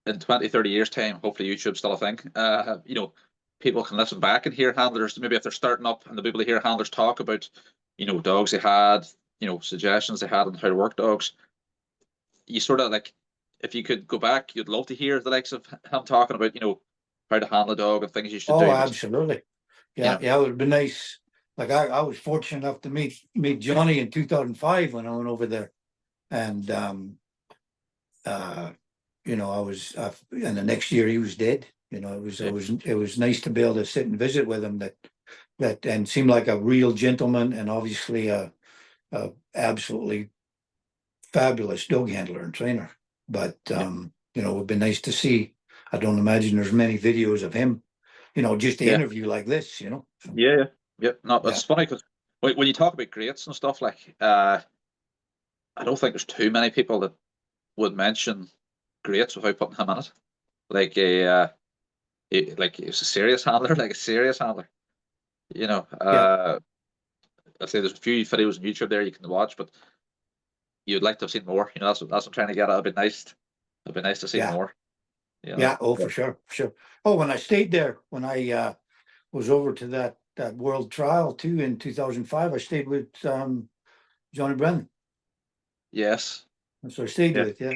in 20, 30 years time, hopefully YouTube's still a thing. People can listen back and hear handlers, maybe if they're starting up, and they'll be able to hear handlers talk about, dogs they had, suggestions they had on how to work dogs. You sort of like, if you could go back, you'd love to hear the likes of him talking about, how to handle a dog and things you should do. Oh, absolutely. Yeah, it would have been nice. Like I was fortunate enough to meet Johnny in 2005 when I went over there, and I was, and the next year he was dead. It was nice to be able to sit and visit with him, that and seemed like a real gentleman, and obviously a absolutely fabulous dog handler and trainer. But it would be nice to see. I don't imagine there's many videos of him, just the interview like this, So, yeah. No, it's funny because when you talk about greats and stuff, like I don't think there's too many people that would mention greats without putting him in it. Like he's a serious handler, like a serious handler. I say there's a few videos on YouTube there you can watch, but you'd like to have seen more. That's what I'm trying to get at. It'd be nice to see more. Yeah. Oh, for sure. Oh, when I stayed there, when I was over to that world trial too in 2005, I stayed with Johnny Brennan. Yes. That's what I stayed with. Yeah.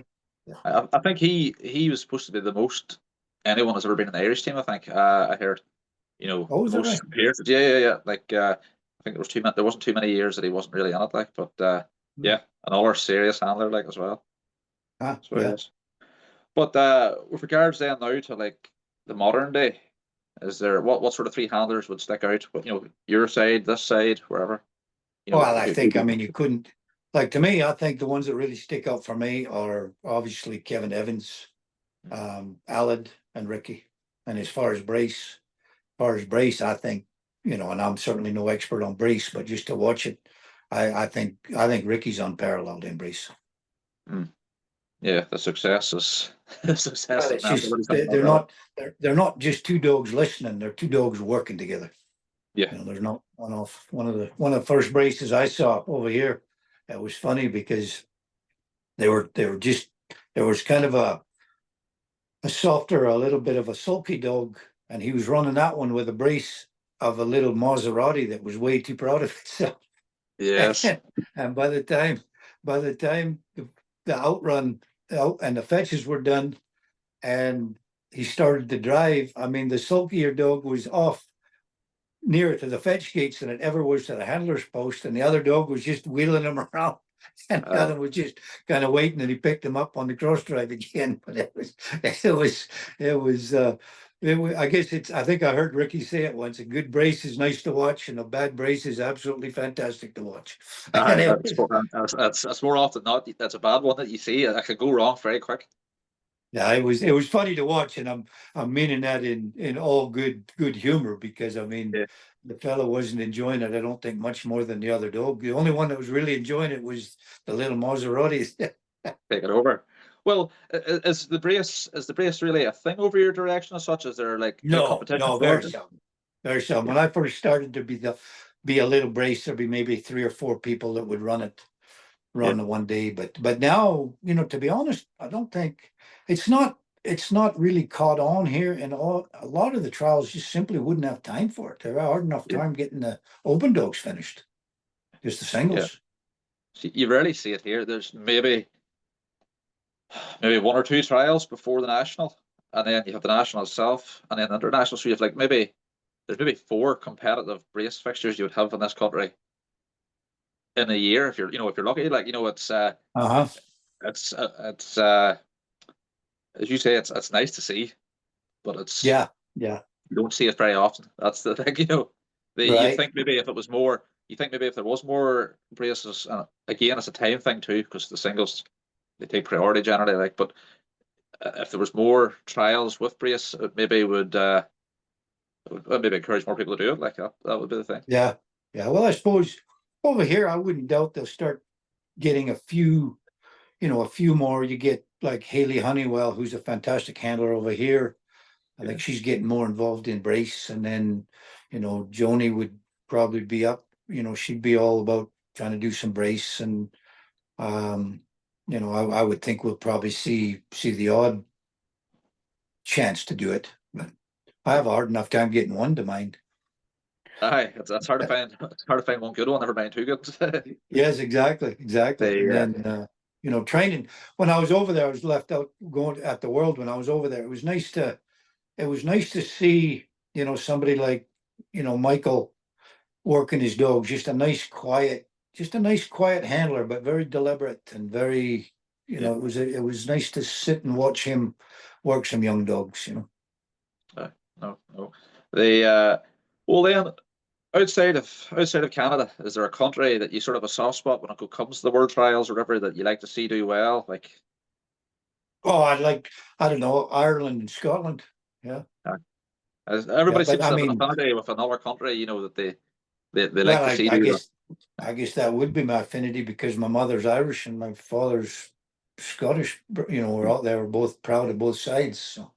I think he was supposed to be the most anyone has ever been in the Irish team. I think I heard. Oh, is that right? Years. Yeah. Like I think there wasn't too many years that he wasn't really in it. Like, but another serious handler like as well. Yeah. But with regards then now to like the modern day, is there what sort of three handlers would stick out? Your side, this side, wherever. Well, I think you couldn't. Like, to me, I think the ones that really stick out for me are obviously Kevin Evans, Alad, and Ricky. And as far as Brace, I think, and I'm certainly no expert on Brace, but just to watch it, I think Ricky's unparalleled in Brace. Yeah, the success is success. Well, it's just, they're not just two dogs listening; they're two dogs working together. Yeah, there's not one of the first braces I saw over here. It was funny because they were just, there was kind of a softer, a little bit of a sulky dog, and he was running that one with a brace of a little Maserati that was way too proud of itself. Yes. And by the time the outrun and the fetches were done and he started to drive, the sulkier dog was off nearer to the fetch gates than it ever was to the handler's post, and the other dog was just wheeling him around, and the other was just kind of waiting, and he picked him up on the cross drive again. But it I guess I think I heard Ricky say it once. A good brace is nice to watch, and a bad brace is absolutely fantastic to watch. And it was, That's more often not. That's a bad one that you see. That could go wrong very quick. yeah, it was funny to watch, and I'm meaning that in all good humor, because I mean Yeah. the fellow wasn't enjoying it. I don't think much more than the other dog. The only one that was really enjoying it was the little Maseratis. Take it over. Well, is the brace really a thing over your direction as such? Is there like big No, competition no, for very it? seldom. Very seldom. Yeah, When I first started to be a little brace, there'd be maybe 3 or 4 people that would yeah, run the one day. But now, to be honest, I don't think it's not really caught on here, and a lot of the trials just simply wouldn't have time for it. They're hard enough yeah, time getting the open dogs finished, just the yeah. singles. See, you rarely see it here. There's maybe one or two trials before the national, and then you have the national itself, and then the international. So you have like maybe four competitive brace fixtures you would have in this country in a year if you're lucky. Like Uh-huh. it's as you say, it's nice to see, but Yeah, yeah. you don't see it very often. That's the thing. You Right. think maybe if it was more, you think maybe if there was more braces, and again, it's a time thing too, because the singles they take priority generally. Like, but if there was more trials with brace, it would maybe encourage more people to do it. Like that would be the thing. Yeah. Yeah. Well, I suppose over here I wouldn't doubt they'll start getting a few more. You get like Haley Honeywell, who's a fantastic handler over here. I Yeah, think she's getting more involved in brace. And then, Joni would probably be up, she'd be all about trying to do some brace. And, I would think we'll probably see the odd chance to do it. But I yeah. have a hard enough time getting one to mind. Aye, it's hard to find. It's hard to find one good one. Never mind two good. Yes, exactly, exactly. They And then, training. When I was over there, I was left out going at the World. When I was over there, it was nice to see, somebody like, Michael working his dogs. Just a nice quiet handler, but very deliberate and very, yeah. it was nice to sit and watch him work some young dogs. No, no. They well then outside of Canada, is there a country that you sort of have a soft spot when it comes to the world trials or whatever that you like to see do well? Like, Oh, I don't know, Ireland and Scotland. Yeah. uh, Yeah. everybody But seems I to have an mean, affinity with another country, that they like well, to I, see I do that. guess I guess that would be my affinity, because my mother's Irish and my father's Scottish. We're out there, we're both proud of both sides. So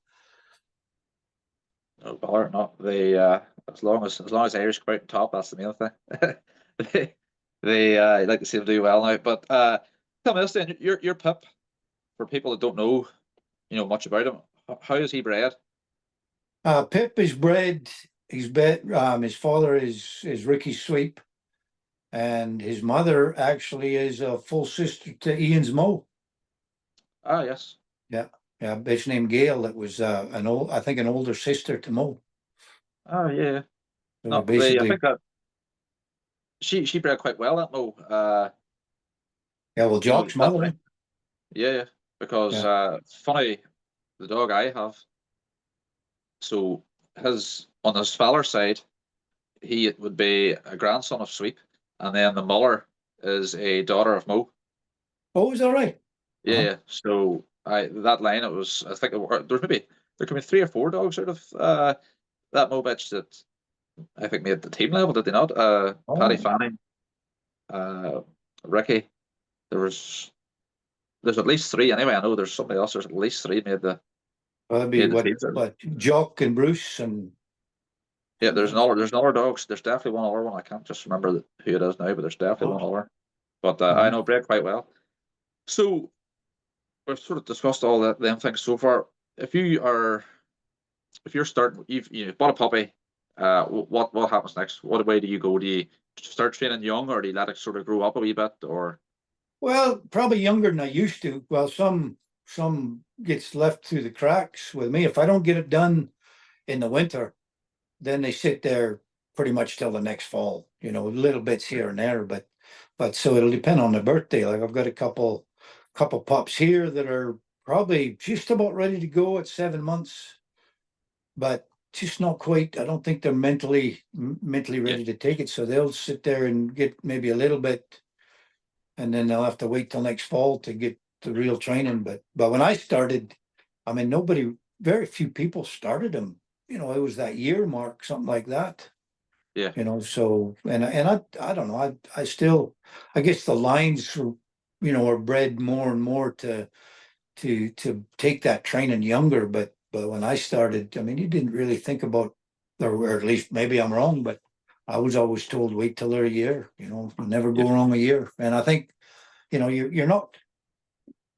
No bother, not they. As long as Irish come out on top, that's the main thing. They like to see them do well now. But tell me this then, your Pip, for people that don't know, much about him, how is he bred? Pip is bred. His father is Ricky Sweep, and his mother actually is a full sister to Ian's Mo. Ah, yes. Yeah, yeah. Bitch named Gail. That was I think an older sister to Mo. Oh, yeah, yeah. So they're No, I basically, think that she bred quite well at Mo. yeah. Well, Jock's That mother. line. Yeah, yeah. Because Yeah. funny, the dog I have, so his on his father's side, he would be a grandson of Sweep, and then the mother is a daughter of Mo. Oh, is that right? Yeah, Uh-huh. yeah. So that line, it was, I think there could be three or four dogs out of that Mo bitch that I think made the team level, did they not? Paddy Oh, Fanning, uh, Ricky. There was there's at least three anyway. I know there's somebody else. There's at least three well, that'd be made the what team. So, what Jock and Bruce and yeah, who else? there's another dogs. There's definitely one other one. I can't just remember who it is now, but there's definitely Oh, one other. But I mhm. know Brett quite well. So we've sort of discussed all that them things so far. If you are if you're starting, you've bought a puppy. What happens next? What way do you go? Do you start training young, or do you let it sort of grow up a wee bit? Or Well, probably younger than I used to. Well, some gets left through the cracks with me. If I don't get it done in the winter, then they sit there pretty much till the next fall. Little bits here and there, but so it'll depend on the birthday. Like I've got a couple pups here that are probably just about ready to go at 7 months. but just not quite. I don't think they're mentally ready to take it. So they'll sit there and get maybe a little bit, and then they'll have to wait till next fall to get the real training. But when I started, I mean, very few people started them. You know, it was that year mark, something like that. Yeah. You know, so and I don't know. I still, I guess the lines, are bred more and more to take that training younger. But when I started, I mean, you didn't really think about, or at least maybe I'm wrong, but I was always told wait till they're a year. You know, never go Yeah. wrong a year. And I think, you're not.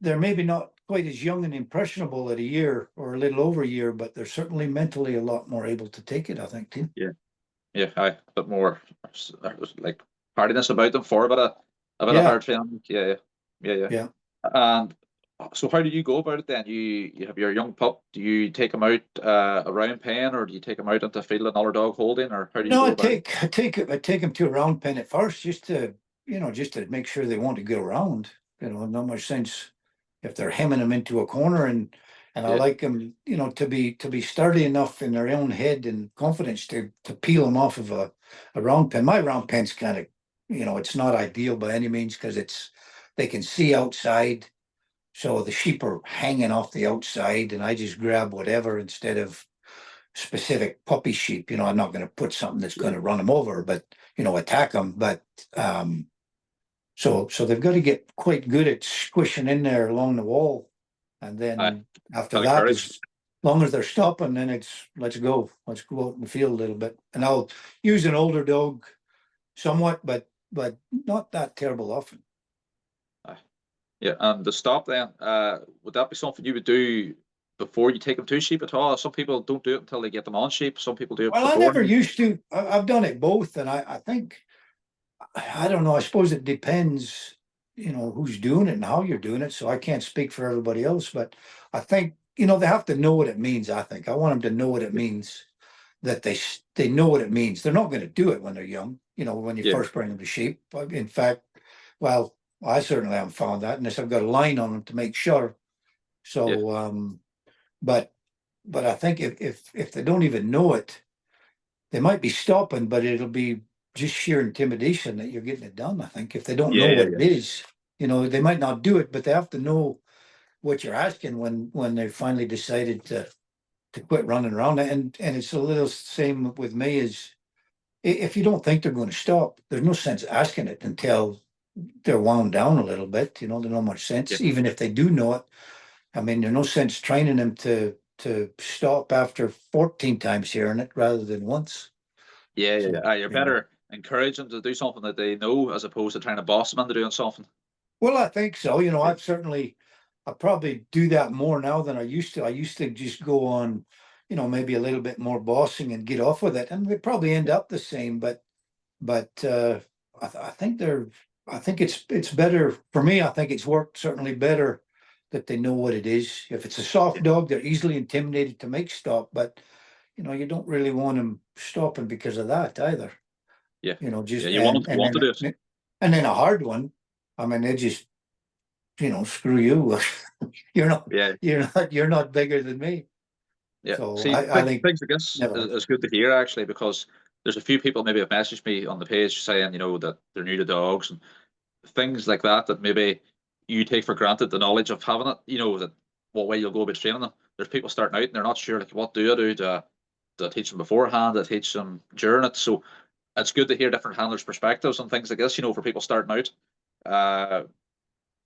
They're maybe not quite as young and impressionable at a year or a little over a year, but they're certainly mentally a lot more able to take it, I think, too. Yeah. Yeah. A bit more like hardiness about them for a bit of Yeah, hard training. Yeah. Yeah. Yeah. yeah. And so how do you go about it then? You have your young pup. Do you take him out around pen, or do you take him out into the field another dog holding, or how do you No, go I about it? take them to a round pen at first, just to make sure they want to go around. Not much sense if they're hemming them into a corner, and I Yeah. like them, to be sturdy enough in their own head and confidence to peel them off of a round pen. My round pen's kind of, it's not ideal by any means because they can see outside. So the sheep are hanging off the outside, and I just grab whatever instead of specific puppy sheep. I'm not going to put something that's going to run them over, but attack them. But so they've got to get quite good at squishing in there along the wall, and I then after kind of that, courage. as long as they're stopping, then it's let's go out in the field a little bit, and I'll use an older dog somewhat, but not that terrible often. Yeah, and the stop then, would that be something you would do before you take them to sheep at all? Some people don't do it until they get them on sheep. Some people do it Well, I never beforehand. used to. I've done it both, and I think I don't know. I suppose it depends, who's doing it and how you're doing it. So I can't speak for everybody else, but I think, they have to know what it means. I think I want them to know what it means, that they know what it means. They're not going to do it when they're young, when you Yeah, first bring them to sheep. But in fact, well, I certainly haven't found that unless I've got a line on them to make sure. yeah, So, but I think if they don't even know it, they might be stopping, but it'll be just sheer intimidation that you're getting it done. I think if they don't yeah, know yeah, what it yeah, is, they might not do it, but they have to know what you're asking when they finally decided to quit running around. And it's a little same with me is if you don't think they're going to stop, there's no sense asking it until they're wound down a little bit. There's not much yeah, sense, even if they do know it. I mean, there's no sense training them to stop after 14 times hearing it rather than once. yeah, yeah, So, yeah. You're better encourage them to do something that they know as opposed to trying to boss them into doing something. well, I think so. Yeah, I probably do that more now than I used to. I used to just go on, maybe a little bit more bossing and get off with it. And they probably end yeah, up the same, but I think I think it's better for me. I think it's worked certainly better that they know what it is. If it's a soft yeah, dog, they're easily intimidated to make stop, but you don't really want them stopping because of that either. yeah, yeah. Just You want them, you want to do it. and then a hard one. I mean, they just screw you. You're not Yeah, you're not bigger than me. yeah. So See, I think things like this never. is good to hear actually because there's a few people maybe have messaged me on the page saying that they're new to dogs and things like that that maybe you take for granted the knowledge of having it, that what way you'll go about training them. There's people starting out and they're not sure like what do I do to teach them beforehand, to teach them during it. So it's good to hear different handlers' perspectives and things like this, for people starting out. Uh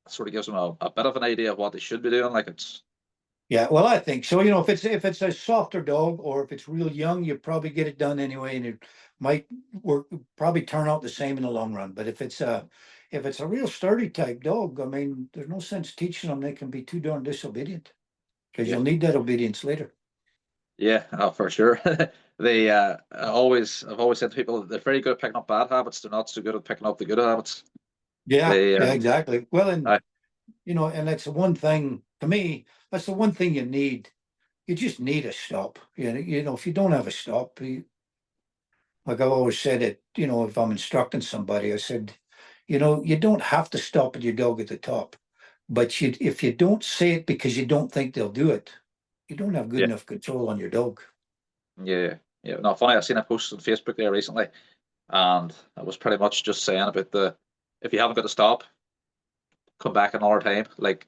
Sort of gives them a bit of an idea of what they should be doing. Like it's Yeah, well, I think so. If it's a softer dog or if it's real young, you probably get it done anyway, and it might work, probably turn out the same in the long run. But if it's a real sturdy type dog, I mean, there's no sense teaching them. They can be too darn disobedient because yeah. you'll need that obedience later. Yeah, for sure. I've always said to people they're very good at picking up bad habits. They're not so good at picking up the good habits. Yeah, They yeah, exactly. Well, and I, and that's the one thing to me. That's the one thing you need. You just need a stop. If you don't have a stop, like I've always said it, if I'm instructing somebody, I said, you don't have to stop at your dog at the top, but if you don't say it because you don't think they'll do it, you don't have good yeah, enough control on your dog. Yeah, yeah. No, funny. I seen a post on Facebook there recently, and it was pretty much just saying about the if you haven't got to stop, come back another time. Like,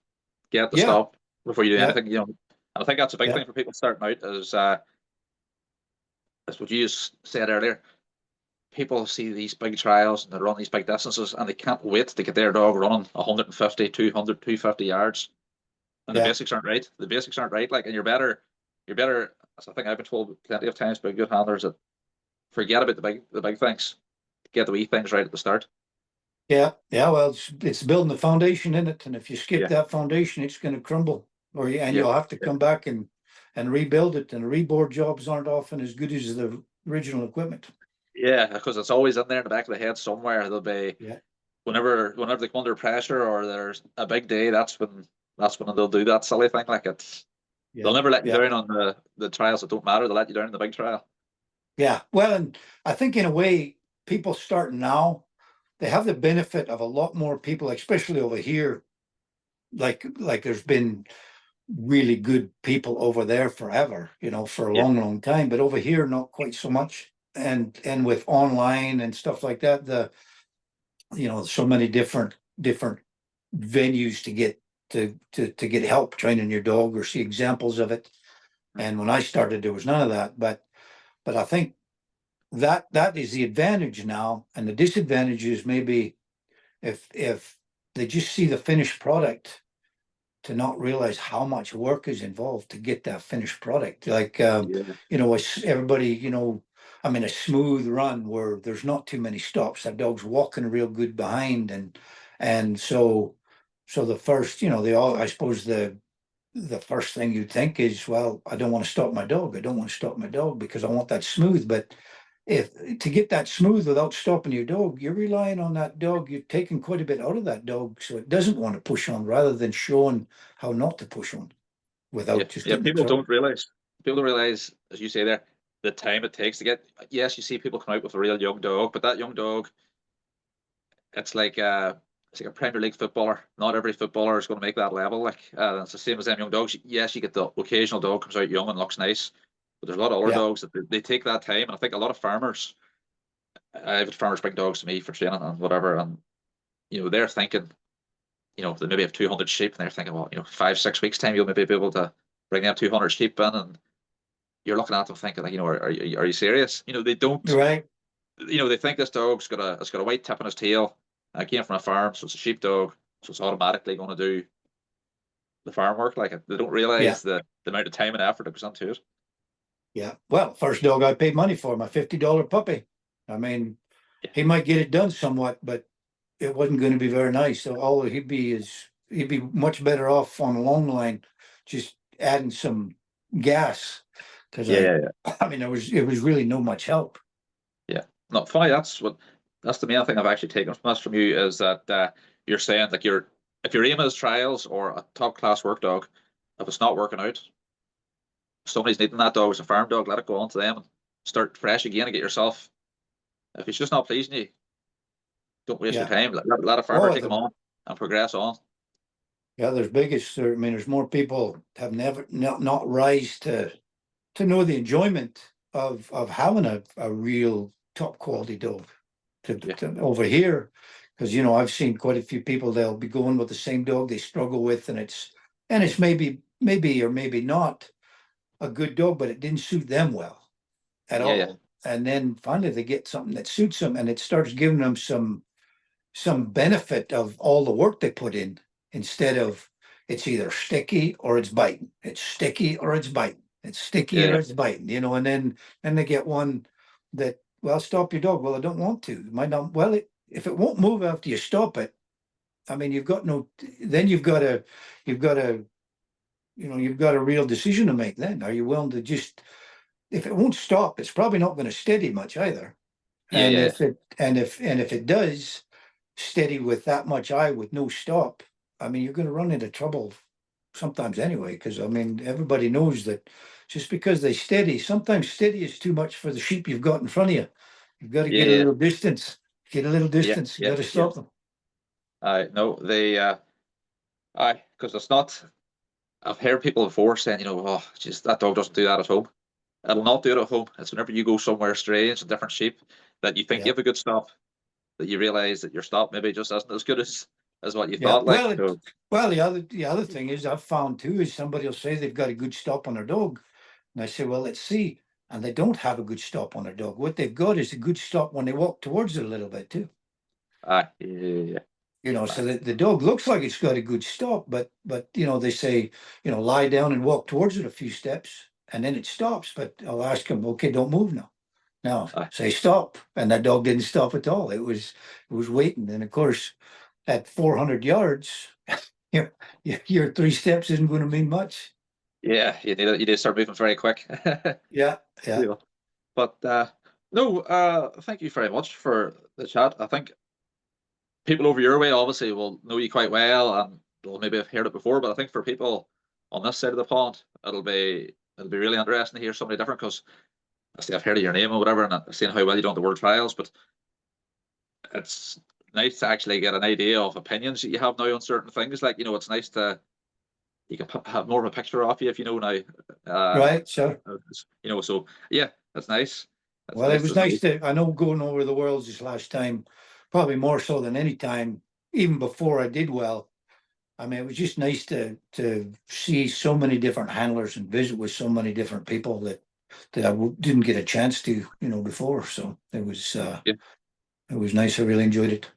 get the Yeah, stop before you do yeah, anything. And I think that's a big yeah, thing for people starting out is what you just said earlier. People see these big trials and they run these big distances and they can't wait to get their dog running 150, 200, 250 yards. And the yeah. basics aren't right. The basics aren't right. Like, and you're better. As I think I've been told plenty of times by good handlers that forget about the big things. Get the wee things right at the start. Yeah, yeah. Well, it's building the foundation in it, and if you skip Yeah, that foundation, it's going to crumble, and yeah, you'll have to yeah, come back and rebuild it. And reboard jobs aren't often as good as the original equipment. yeah. Because it's always in there in the back of the head somewhere. There'll be Yeah, whenever they come under pressure or there's a big day. That's when they'll do that silly thing. Like they'll yeah, never let you yeah, down on the trials that don't matter. They'll let you down in the big trial. yeah. Well, and I think in a way, people starting now, they have the benefit of a lot more people, especially over here. Like there's been really good people over there forever, for a Yeah, long, long time, but over here, not quite so much. And with online and stuff like that, so many different venues to get to get help training your dog or see examples of it. And when I started, there was none of that. But I think that is the advantage now, and the disadvantage is maybe if they just see the finished product, to not realize how much work is involved to get that finished product. Like, yeah, everybody, I mean, a smooth run where there's not too many stops. That dog's walking real good behind, and so the first, they all, I suppose the first thing you'd think is, well, I don't want to stop my dog. I don't want to stop my dog because I want that smooth. But if to get that smooth without stopping your dog, you're relying on that dog. You're taking quite a bit out of that dog, so it doesn't want to push on, rather than showing how not to push on yeah, without just yeah. getting in People trouble. don't realize. People don't realize, as you say there, the time it takes to get. Yes, you see people come out with a real young dog, but that young dog, it's like it's like a Premier League footballer. Not every footballer is going to make that level. Like it's the same as them young dogs. Yes, you get the occasional dog comes out young and looks nice, but there's a lot of older Yeah, dogs that they take that time. And I think a lot of farmers, I've had farmers bring dogs to me for training and whatever, and they're thinking, they maybe have 200 sheep, and they're thinking, well, 5 6 weeks time, you'll maybe be able to bring them 200 sheep in, and you're looking at them thinking, like, are you serious? They don't. right. They think this dog's got a white tip on his tail. It came from a farm, so it's a sheepdog, so it's automatically going to do the farm work. Like they don't Yeah, realize the amount of time and effort that goes into it. yeah. Well, first dog I paid money for, my $50 puppy. I mean, Yeah, he might get it done somewhat, but it wasn't going to be very nice. So all he'd be much better off on a long line, just adding some gas, because yeah, yeah, yeah. I mean, it was really no much help. Yeah. Not funny. That's the main thing I've actually taken from this from you is that you're saying like if your aim is trials or a top class work dog, if it's not working out, somebody's needing that dog as a farm dog, let it go on to them and start fresh again and get yourself. If it's just not pleasing you, don't waste your Yeah. time. Let a farmer Oh, take them on and progress on. yeah, there's biggest. I mean, there's more people have never not rise to know the enjoyment of having a real top quality dog Yeah, to over here, because I've seen quite a few people, they'll be going with the same dog they struggle with, and it's maybe or maybe not a good dog, but it didn't suit them well at yeah, yeah, all. And then finally they get something that suits them, and it starts giving them some benefit of all the work they put in, instead of it's either sticky or it's biting. It's sticky or it's biting. It's sticky yeah, or yeah, it's biting, and then they get one that, well, stop your dog. Well, I don't want to. It might not, well, if it won't move after you stop it, I mean, then you've got a real decision to make then. Are you willing to just, if it won't stop, it's probably not going to steady much either. yeah, And yeah, if it does steady with that much eye with no stop, I mean, you're going to run into trouble sometimes anyway. Because I mean, everybody knows that just because they steady, sometimes steady is too much for the sheep you've got in front of you. You've got to yeah, get a yeah, little distance. Get a little yeah, distance. You yeah, got to yeah. stop them. I no, I because it's not. I've heard people before saying, oh, just that dog doesn't do that at home. it'll not do it at home. It's whenever you go somewhere strange, a different sheep, that you think you Yeah. have a good stop, that you realize that your stop maybe just isn't as good as what you Yeah. thought. Like, so, Well, the other thing is I've found too is somebody will say they've got a good stop on their dog. And I say, well, let's see. And they don't have a good stop on their dog. What they've got is a good stop when they walk towards it a little bit too. yeah, So that the dog looks like it's got a good stop, but they say, lie down and walk towards it a few steps and then it stops. But I'll ask them, okay, don't move now. Now aye, say stop. And that dog didn't stop at all. It was waiting. And of course, at 400 yards, your 3 steps isn't going to mean much. yeah. You need to start moving very quick. Yeah, yeah. Yeah. But no, thank you very much for the chat. I think people over your way obviously will know you quite well and they'll maybe have heard it before. But I think for people on this side of the pond, it'll be really interesting to hear somebody different because I say I've heard of your name or whatever, and I've seen how well you do on the World Trials. But it's nice to actually get an idea of opinions that you have now on certain things. Like, it's nice to you can have more of a picture of you if you know now. Right. So, So yeah, that's nice. That's well, it nice was to know. nice I know going over the worlds this last time, probably more so than any time, even before I did well. I mean, it was just nice to see so many different handlers and visit with so many different people that I didn't get a chance to, before. So Yeah. it was nice. I really enjoyed it.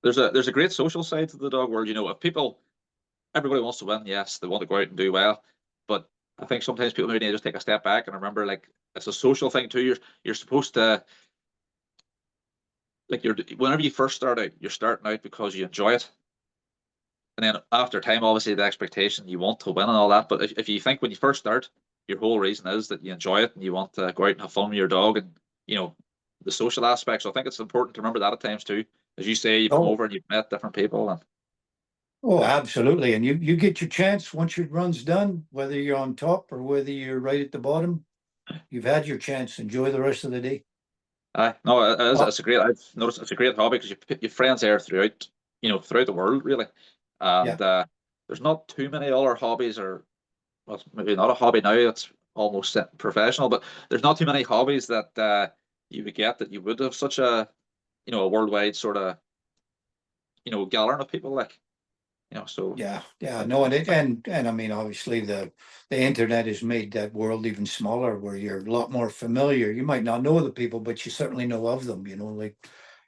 There's a great social side to the dog world. If people everybody wants to win, yes, they want to go out and do well, but I think sometimes people maybe need to just take a step back and remember, like, it's a social thing too. You're supposed to like whenever you first start out, you're starting out because you enjoy it, and then after time, obviously the expectation you want to win and all that. But if you think when you first start, your whole reason is that you enjoy it and you want to go out and have fun with your dog and you know the social aspects. So I think it's important to remember that at times too. As you say, you've come Oh, over and you've met different people, and oh, absolutely. And you get your chance once your run's done, whether you're on top or whether you're right at the bottom. You've had your chance. Enjoy the rest of the day. no, it is. Oh, It's a great. I've noticed it's a great hobby because you've friends there throughout, throughout the world really, yeah. and there's not too many other hobbies, or well, maybe not a hobby now. It's almost professional, but there's not too many hobbies that you would get that you would have such a worldwide sort of gathering of people like so. Yeah, yeah, I no, and I mean, obviously the internet has made that world even smaller, where you're a lot more familiar. You might not know the people, but you certainly know of them. Like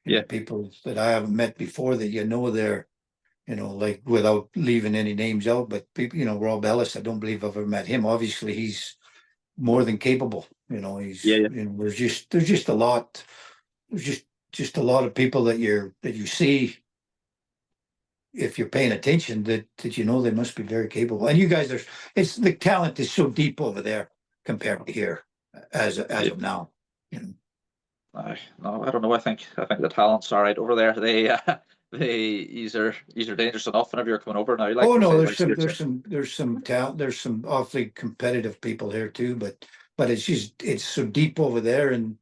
Yeah, people that I haven't met before that they're like without leaving any names out. But people, Rob Ellis, I don't believe I've ever met him. Obviously, he's more than capable. yeah, yeah, There's just a lot. There's just a lot of people that you see if you're paying attention that they must be very capable. And you guys it's the talent is so deep over there compared to here as yeah. of now. You know. No, I don't know. I think the talents are right over there. These are dangerous enough whenever you're coming over now. Like Oh I no, say, there's like some you're there's saying. some there's some talent. There's some awfully competitive people here too, but it's so deep over there. And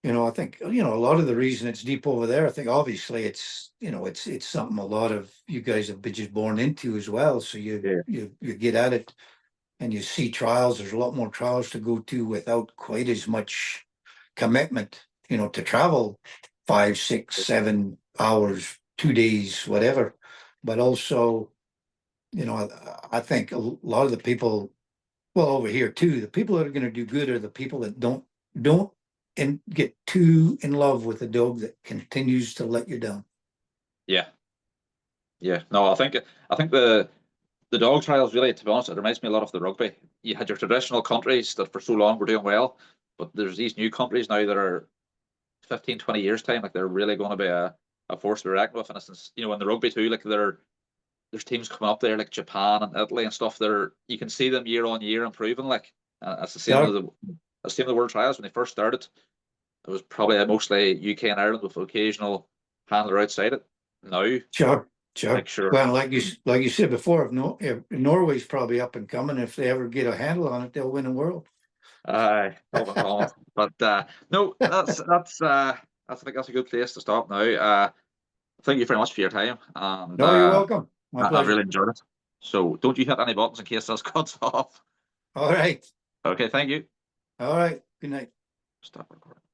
I think a lot of the reason it's deep over there, I think obviously it's something a lot of you guys have been just born into as well. So you Yeah, you you get at it and you see trials. There's a lot more trials to go to without quite as much commitment, to travel 5, 6, 7 hours, 2 days, whatever. But also, I think a lot of the people, well, over here too, the people that are going to do good are the people that don't and get too in love with a dog that continues to let you down. yeah, yeah. No, I think the dog trials really, to be honest, it reminds me a lot of the rugby. You had your traditional countries that for so long were doing well, but there's these new countries now that are 15, 20 years time, like they're really going to be a force to be reckoned with. For instance, in the rugby too, like there's teams coming up there like Japan and Italy and stuff. You can see them year on year improving. Like it's the same Yeah, as the World Trials when they first started. It was probably mostly UK and Ireland with occasional handler outside it. Now, sure, sure. like sure, Well, like you said before, if Norway's probably up and coming. If they ever get a handle on it, they'll win the world. aye, Melbourne Collins. But no, I think that's a good place to stop now. Thank you very much for your time, and No, you're welcome. My I've really pleasure. enjoyed it. So don't you hit any buttons in case this cuts off. All right. Okay, thank you. All right, good night. Stop recording.